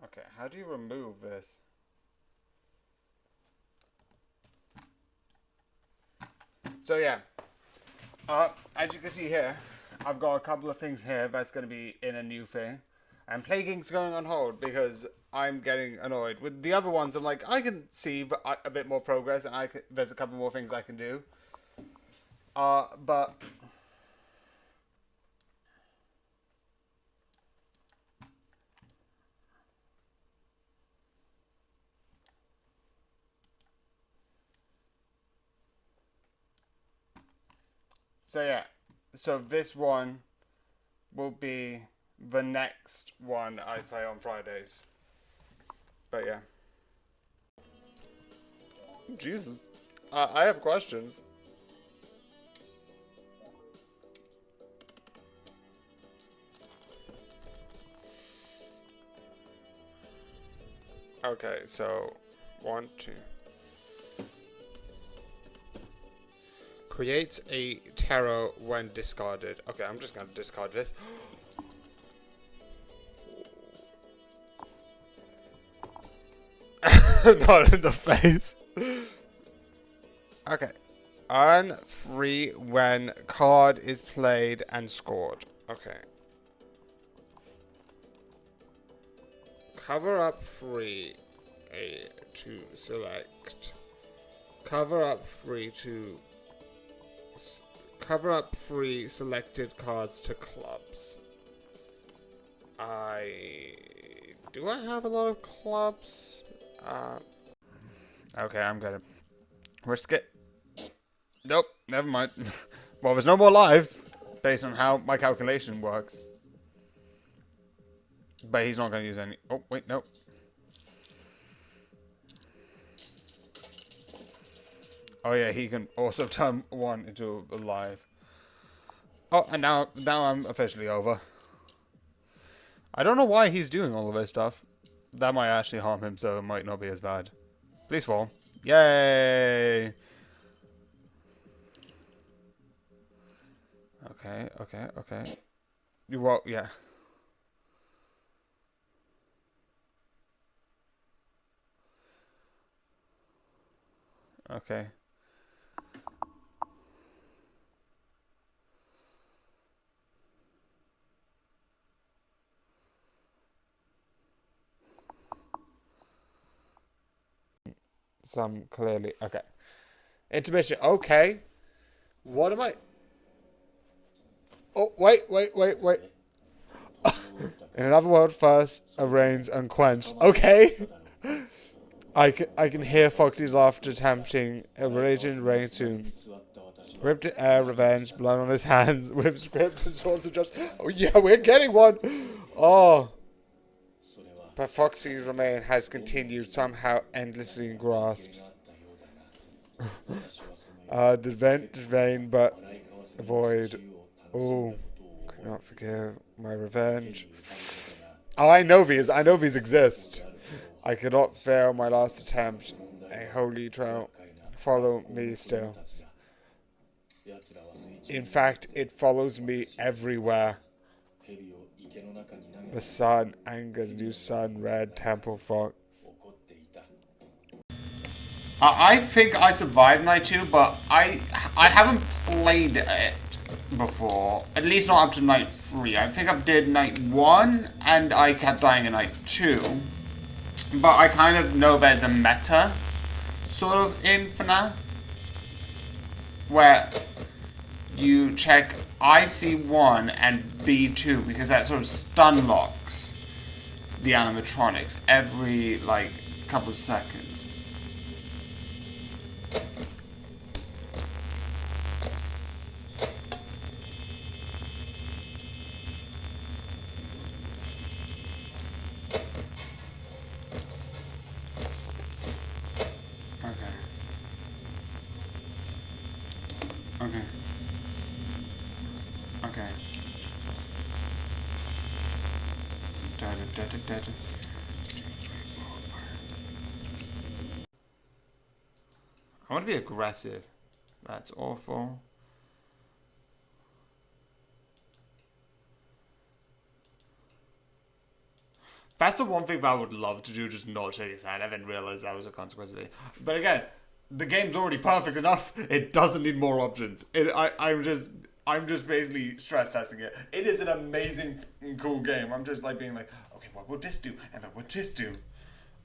Okay, how do you remove this? So yeah, as you can see here, I've got a couple of things here that's going to be in a new thing. And Plaguing's going on hold because I'm getting annoyed. With the other ones, I'm like, I can see a bit more progress and there's a couple more things I can do. But... So yeah, so this one will be the next one I play on Fridays. But yeah. Jesus. I have questions. Okay, so 1, 2. Creates a terror when discarded. Okay, I'm just going to discard this. Not in the face. Okay. Earn free when card is played and scored. Okay. Cover up free to select. Cover up free to... Cover up free selected cards to clubs. Do I have a lot of clubs? Okay, I'm gonna risk it. Nope, never mind. Well, there's no more lives, based on how my calculation works. But he's not gonna use any. Oh, wait, nope. Oh yeah, he can also turn one into a live. Oh, and now I'm officially over. I don't know why he's doing all of this stuff. That might actually harm him, so it might not be as bad. Please fall. Yay! Okay, okay, okay. Well, yeah. Okay. Some clearly... Okay. Intermission. Okay. What am I... Oh, wait. In another world, first, arrange, unquench. Okay. I can hear Foxy's laughter tempting a raging rain tomb. Ripped air, revenge, blood on his hands, with script and swords of justice. Oh yeah, we're getting one! Oh. But Foxy's remain has continued, somehow endlessly grasped. The vent vain, but void. Oh, could not forgive my revenge. Oh, I know these exist. I cannot fail my last attempt. A holy trail follow me still. In fact, it follows me everywhere. The sun angers new sun, red temple fox. I think I survived night 2, but I haven't played it before. At least not up to night 3. I think I did night 1, and I kept dying in night 2. but I kind of know there's a meta sort of in FNAF where you check IC1 and B2 because that sort of stun locks the animatronics every like couple of seconds. Okay. Okay. Da, da, da, da, da, da. 2, 3, 4, 5. I want to be aggressive. That's awful. That's the one thing that I would love to do, just not shake his hand. I didn't realize that was a consequence of it. But again, the game's already perfect enough. It doesn't need more options. I'm just basically stress testing it. It is an amazing, cool game. I'm just like being like, okay, what would this do? And what would this do?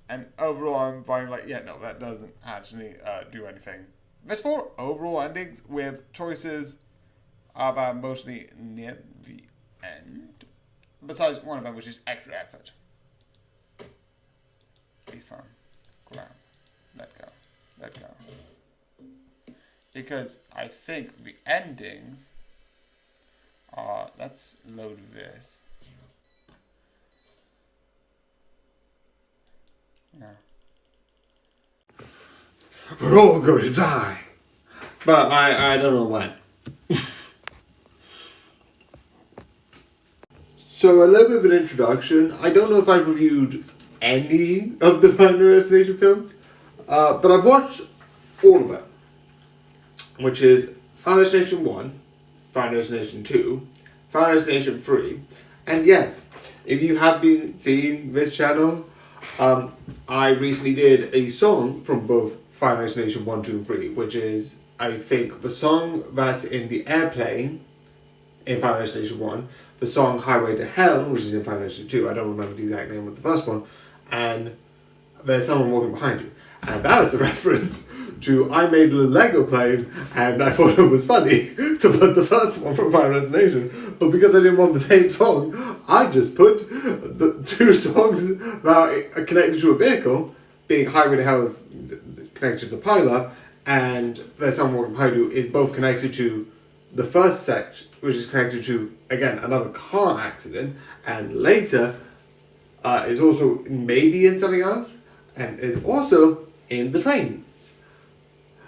And overall, I'm finding like, yeah, no, that doesn't actually do anything. There's 4 overall endings with choices about mostly near the end. Besides one of them, which is extra effort. Be firm. Ground. Let go. Let go. Because I think the endings are... Let's load this. No. We're all going to die. But I don't know when. So a little bit of an introduction. I don't know if I've reviewed any of the Final Destination films, but I've watched all of them, which is Final Destination 1, Final Destination 2, Final Destination 3, and yes, if you have been seeing this channel, I recently did a song from both Final Destination 1, 2, and 3, which is, I think, the song that's in the airplane in Final Destination 1, the song Highway to Hell, which is in Final Destination 2, I don't remember the exact name of the first one, and there's someone walking behind you. And that is a reference to I made a Lego plane and I thought it was funny to put the first one from Final Destination, but because I didn't want the same song, I just put the 2 songs that are connected to a vehicle, being Highway to Hell is connected to the pilot, and there's someone walking behind you is both connected to the first section, which is connected to, again, another car accident, and later is also maybe in something else, and is also in the trains.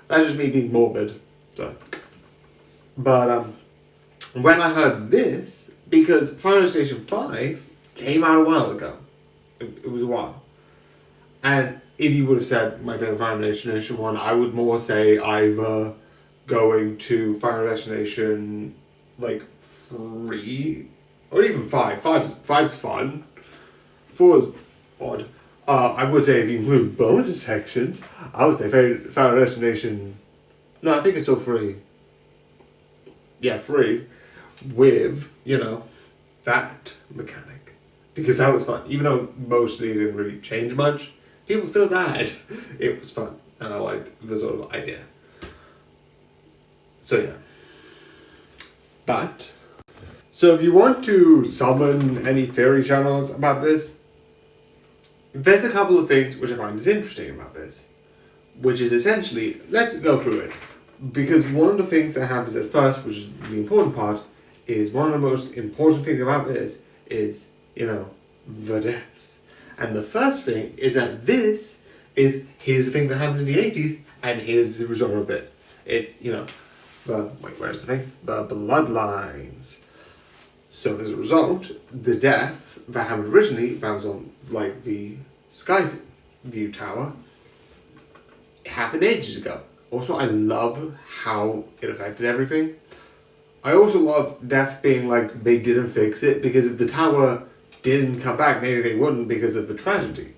That's just me being morbid. So, but when I heard this, because Final Destination 5 came out a while ago, it was a while, and if you would have said my favorite Final Destination 1, I would more say either going to Final Destination like 3 or even 5. Five's fun. 4's odd. I would say if you include bonus sections, I would say Final Destination. No, I think it's still 3. Yeah, 3 with that mechanic, because that was fun. Even though mostly it didn't really change much, people still died. It was fun, and I liked the sort of idea. So yeah. But so if you want to summon any fairy channels about this, there's a couple of things which I find is interesting about this, which is essentially, let's go through it, because one of the things that happens at first, which is the important part, is one of the most important things about this is, the deaths. And the first thing is that this is, here's the thing that happened in the 80s, and here's the result of it. It's, where's the thing? The bloodlines. So as a result, the death that happened originally, that was on the Sky View Tower, it happened ages ago. Also, I love how it affected everything. I also love death being they didn't fix it, because if the tower didn't come back, maybe they wouldn't because of the tragedy.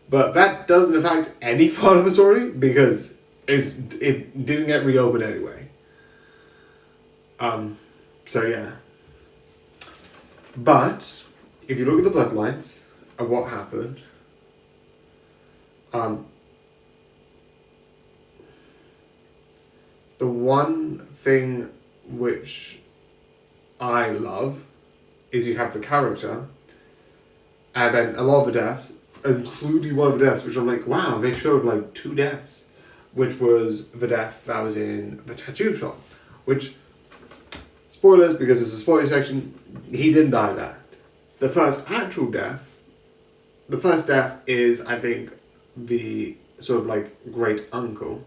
But that doesn't affect any part of the story, because it didn't get reopened anyway. So yeah. But if you look at the bloodlines of what happened, The one thing which I love is you have the character, and then a lot of the deaths, including one of the deaths, which I'm like, wow, they showed like 2 deaths, which was the death that was in the tattoo shop, which, spoilers, because it's a spoiler section, he didn't die that. The first death is, I think, the sort of like great uncle.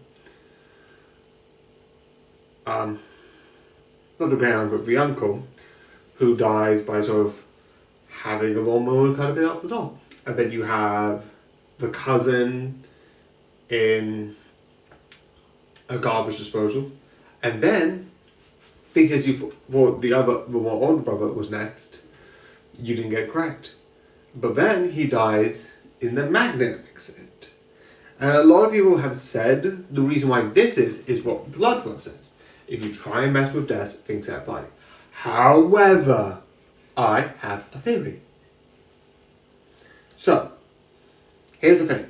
Not the great uncle, the uncle, who dies by sort of having a lawnmower cut a bit off the top. And then you have the cousin in a garbage disposal. And then, because you thought the more older brother was next, you didn't get it correct. But then he dies in the magnet accident. And a lot of people have said the reason why this is what Bloodworth says. If you try and mess with death, things get bloody. However, I have a theory. So, here's the thing.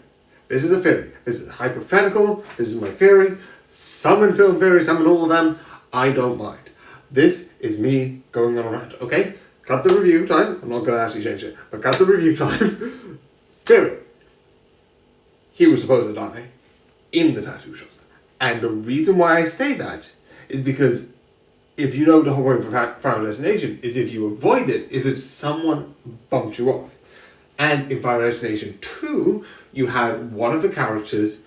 This is a theory. This is hypothetical. This is my theory. Some in film theory, some in all of them. I don't mind. This is me going on a rant, okay? Cut the review time. I'm not going to actually change it, but cut the review time. Theory. He was supposed to die in the tattoo shop. And the reason why I say that is because if you know the whole point of Final Destination is if you avoid it, is if someone bumped you off. And in Final Destination 2, you had one of the characters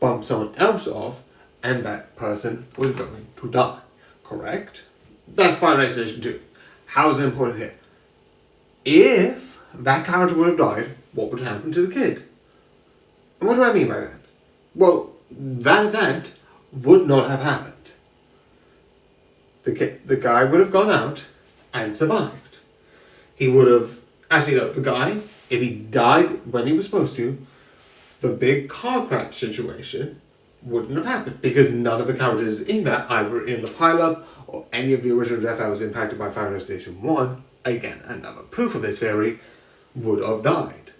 bump someone else off, and that person was going to die. Correct? That's Final Destination 2. How is it important here? If that character would have died, what would happen to the kid? And what do I mean by that? Well, that event would not have happened. The guy would have gone out and survived. He would have... Actually, no, the guy, if he died when he was supposed to, the big car crash situation wouldn't have happened because none of the characters in that, either in the pileup or any of the original death that was impacted by Final Destination 1, again, another proof of this theory, would have died.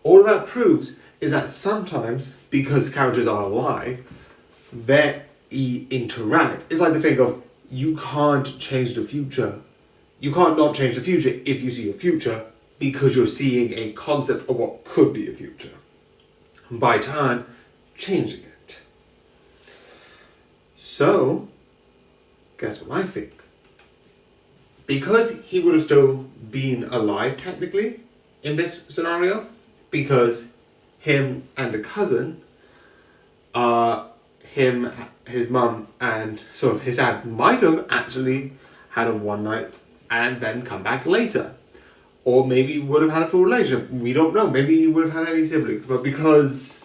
All that proves is that sometimes, because characters are alive, they interact. It's like the thing of, you can't change the future. You can't not change the future if you see a future because you're seeing a concept of what could be a future. By turn, changing it. So, guess what I think? Because he would have still been alive technically in this scenario, because him and the cousin, his mum and sort of his dad might have actually had a one night and then come back later. Or maybe he would have had a full relationship. We don't know. Maybe he would have had any siblings. But because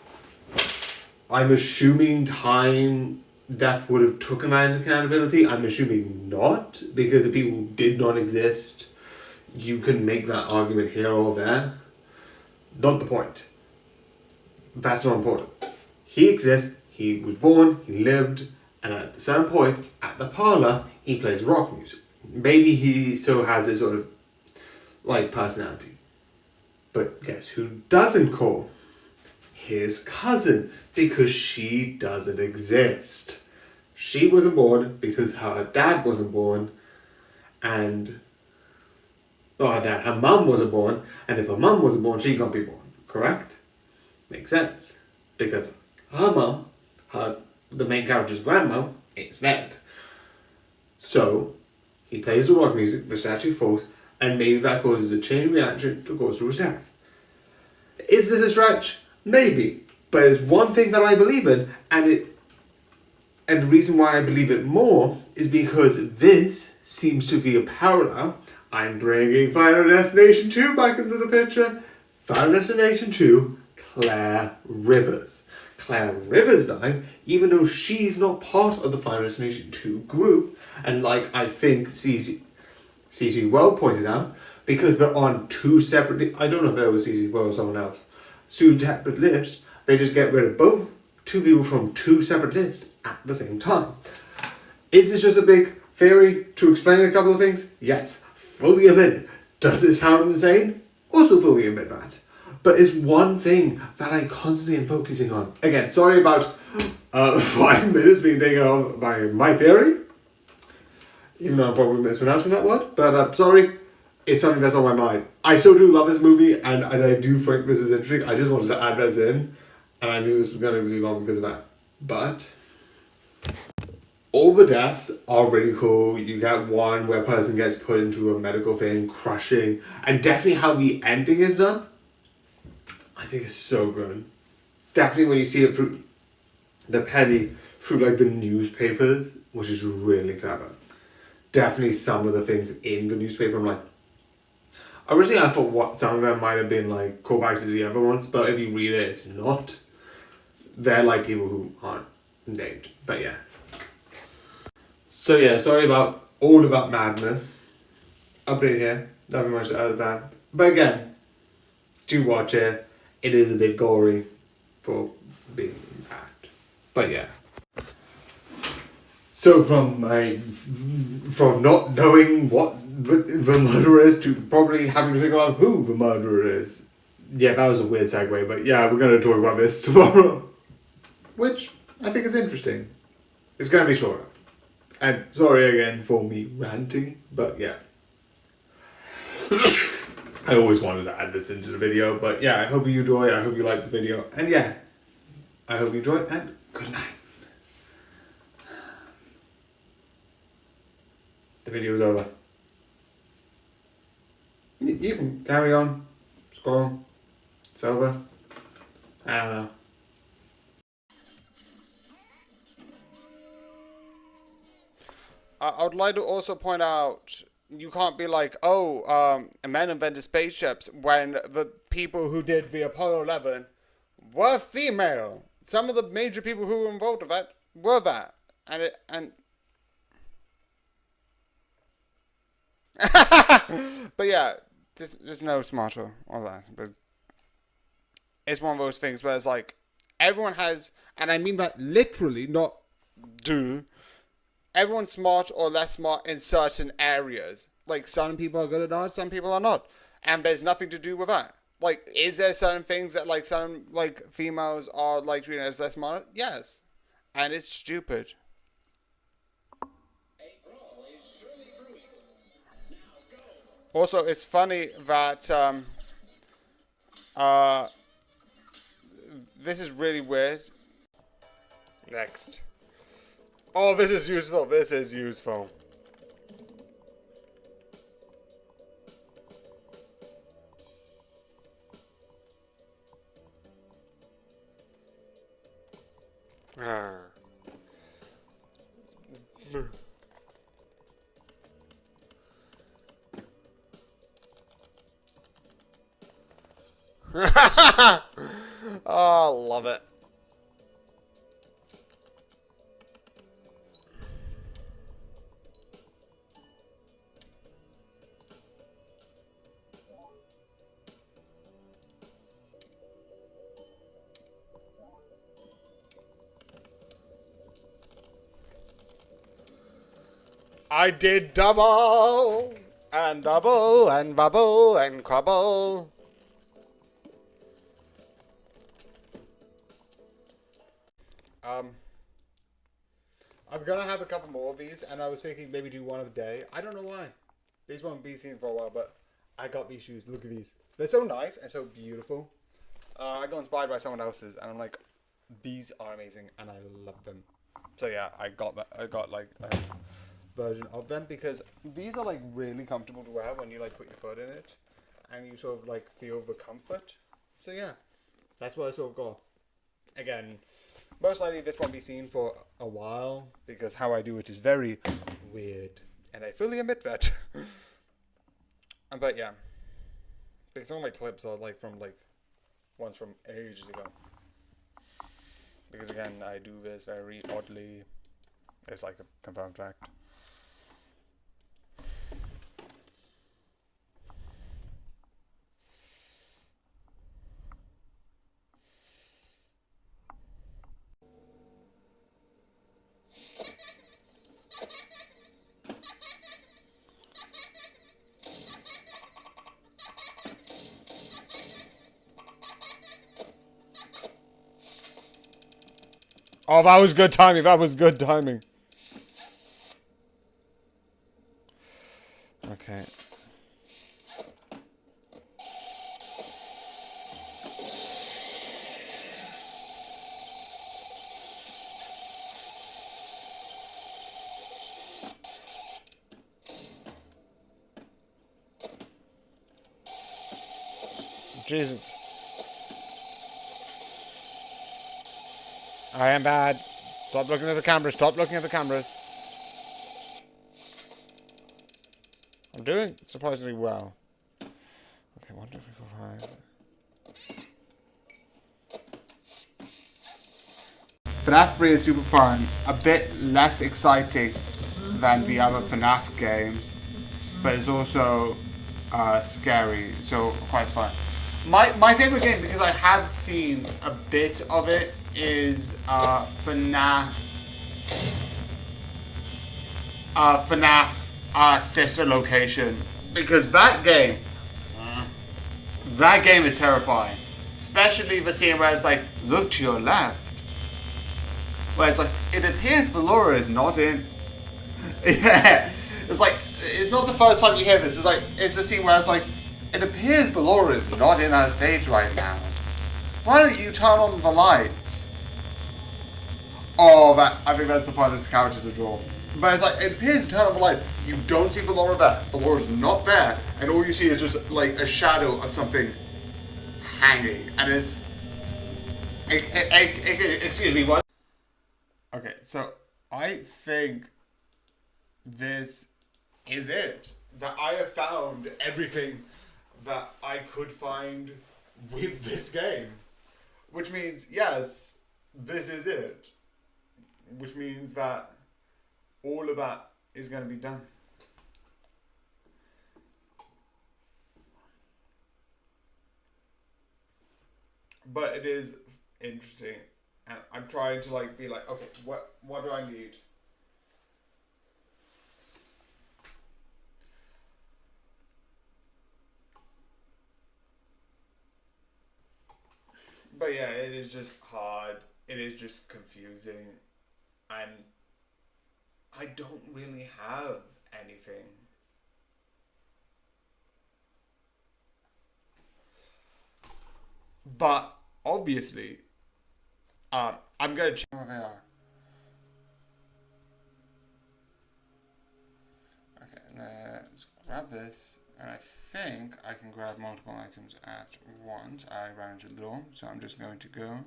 I'm assuming death would have taken that into accountability, I'm assuming not. Because if people did not exist, you can make that argument here or there. Not the point. That's not important. He exists. He was born, he lived, and at a certain point, at the parlour, he plays rock music. Maybe he still has this sort of, like, personality. But guess who doesn't call? His cousin, because she doesn't exist. She wasn't born because her dad wasn't born, and... not her dad, her mum wasn't born, and if her mum wasn't born, she can't be born. Correct? Makes sense. Because her mum, the main character's grandma, is dead. So, he plays the rock music, the statue falls, and maybe that causes a chain reaction to cause his death. Is this a stretch? Maybe. But it's one thing that I believe in, and the reason why I believe it more is because this seems to be a parallel. I'm bringing Final Destination 2 back into the picture. Final Destination 2, Claire Rivers. Claire Rivers died, even though she's not part of the Final Destination 2 group, and like I think CC Well pointed out, because they're on 2 separate... I don't know if that was CC Well or someone else. 2 separate lists, they just get rid of both 2 people from 2 separate lists at the same time. Is this just a big theory to explain a couple of things? Yes, fully admit it. Does it sound insane? Also fully admit that. But it's one thing that I constantly am focusing on. Again, sorry about 5 minutes being taken off by my theory. Even though I'm probably mispronouncing that word. But I'm sorry. It's something that's on my mind. I still do love this movie, and I do think this is interesting. I just wanted to add this in, and I knew this was going to be long because of that. But all the deaths are really cool. You get one where a person gets put into a medical thing, crushing, and definitely how the ending is done. I think it's so good. Definitely when you see it through the penny, through like the newspapers, which is really clever. Definitely some of the things in the newspaper, I'm like, originally I thought what some of them might have been like callbacks to the other ones, but if you read it, it's not. They're like people who aren't named, but yeah. So yeah, sorry about all of that madness. Update here, nothing much to add to that. But again, do watch it. It is a bit gory for being that. But yeah. So from not knowing what the murderer is to probably having to figure out who the murderer is. Yeah, that was a weird segue, but yeah, we're going to talk about this tomorrow. Which I think is interesting. It's going to be shorter. And sorry again for me ranting, but yeah. I always wanted to add this into the video, but yeah, I hope you enjoy, I hope you like the video, and yeah, I hope you enjoy, and good night. The video is over. You can carry on, scroll, it's over, I don't know. I would like to also point out, you can't be like, oh, men invented spaceships when the people who did the Apollo 11 were female. Some of the major people who were involved with that were that. But yeah, there's no smarter or that. But it's one of those things where it's like, everyone has, and I mean that literally, not do. Everyone's smart or less smart in certain areas. Like, some people are good at art, some people are not. And there's nothing to do with that. Like, is there certain things that, like, some, like, females are, like, treated as less smart? Yes. And it's stupid. Also, it's funny that, this is really weird. Next. Oh, this is useful. This is useful. Oh, love it. I did double and bubble and quabble. I'm gonna have a couple more of these, and I was thinking maybe do one of a day. I don't know why. These won't be seen for a while, but I got these shoes. Look at these. They're so nice and so beautiful. I got inspired by someone else's, and I'm like, these are amazing, and I love them. So yeah, I got that. I got like a version of them because these are like really comfortable to wear when you like put your foot in it, and you sort of like feel the comfort. So yeah, that's what I sort of got. Again, most likely this won't be seen for a while because how I do it is very weird, and I fully admit that. But yeah, because some of my clips are like from like ones from ages ago. Because again, I do this very oddly. It's like a confirmed fact. Oh, that was good timing. That was good timing. Okay. Jesus. I am bad. Stop looking at the cameras. Stop looking at the cameras. I'm doing surprisingly well. Okay, 1, 2, 3, 4, 5. FNAF 3 is super fun. A bit less exciting than the other FNAF games, but it's also scary, so quite fun. My favorite game, because I have seen a bit of it, is FNAF Sister Location, because that game is terrifying, especially the scene where it's like, look to your left, where it's like, it appears Ballora is not in. Yeah, it's like, it's not the first time you hear this. It's like, it's the scene where it's like, it appears Ballora is not in her stage right now. Why don't you turn on the lights? Oh, I think that's the funnest character to draw. But it's like, it appears to turn on the lights. You don't see Ballora there. Ballora's not there. And all you see is just like a shadow of something hanging. And it's... excuse me, what? Okay, so I think this is it. That I have found everything that I could find with this game. Which means, yes, this is it. Which means that all of that is going to be done. But it is interesting. And I'm trying to like be like, okay, what do I need? But yeah, it is just hard. It is just confusing. And I don't really have anything. But obviously, I'm going to check where they are. Okay, let's grab this. And I think I can grab multiple items at once. I ran into the door, so I'm just going to go.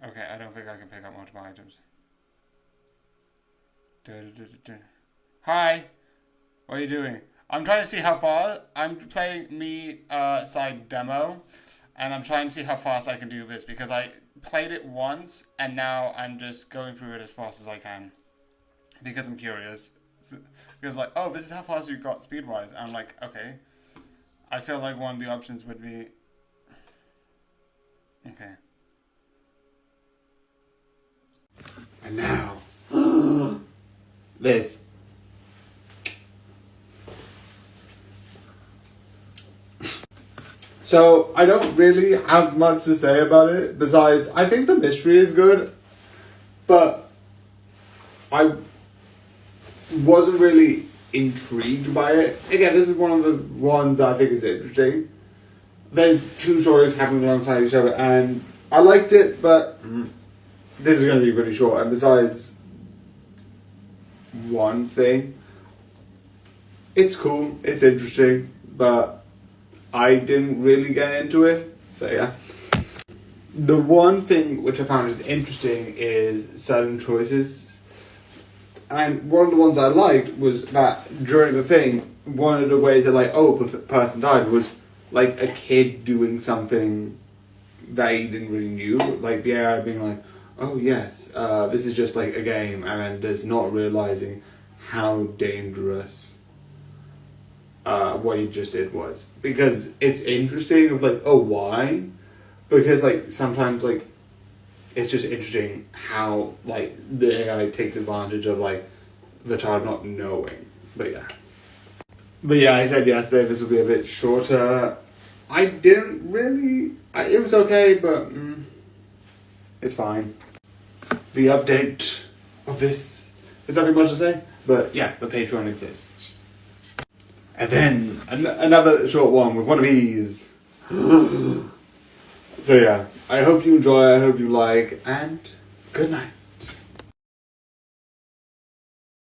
Okay, I don't think I can pick up multiple items. Hi! What are you doing? I'm trying to see how far. I'm playing me side demo, and I'm trying to see how fast I can do this because I played it once and now I'm just going through it as fast as I can because I'm curious. Because like, oh, this is how fast you got speed wise. I'm like, okay. I feel like one of the options would be okay. And now this. So, I don't really have much to say about it, besides, I think the mystery is good, but I wasn't really intrigued by it. Again, this is one of the ones that I think is interesting. There's two stories happening alongside each other, and I liked it, but this is going to be really short, and besides one thing, it's cool, it's interesting, but I didn't really get into it, so yeah. The one thing which I found is interesting is certain choices. And one of the ones I liked was that during the thing, one of the ways that like, oh, the person died was like a kid doing something that he didn't really knew. Like the AI being like, oh yes, this is just like a game, and just not realizing how dangerous what he just did was, because it's interesting of like, oh, why? Because like sometimes like it's just interesting how like the AI takes advantage of like the child not knowing. But yeah, I said yesterday this would be a bit shorter. I didn't really. It was okay, but it's fine. The update of this is nothing much to say, but yeah, the Patreon exists. And then another short one with one of these. So yeah, I hope you enjoy, I hope you like, and good night.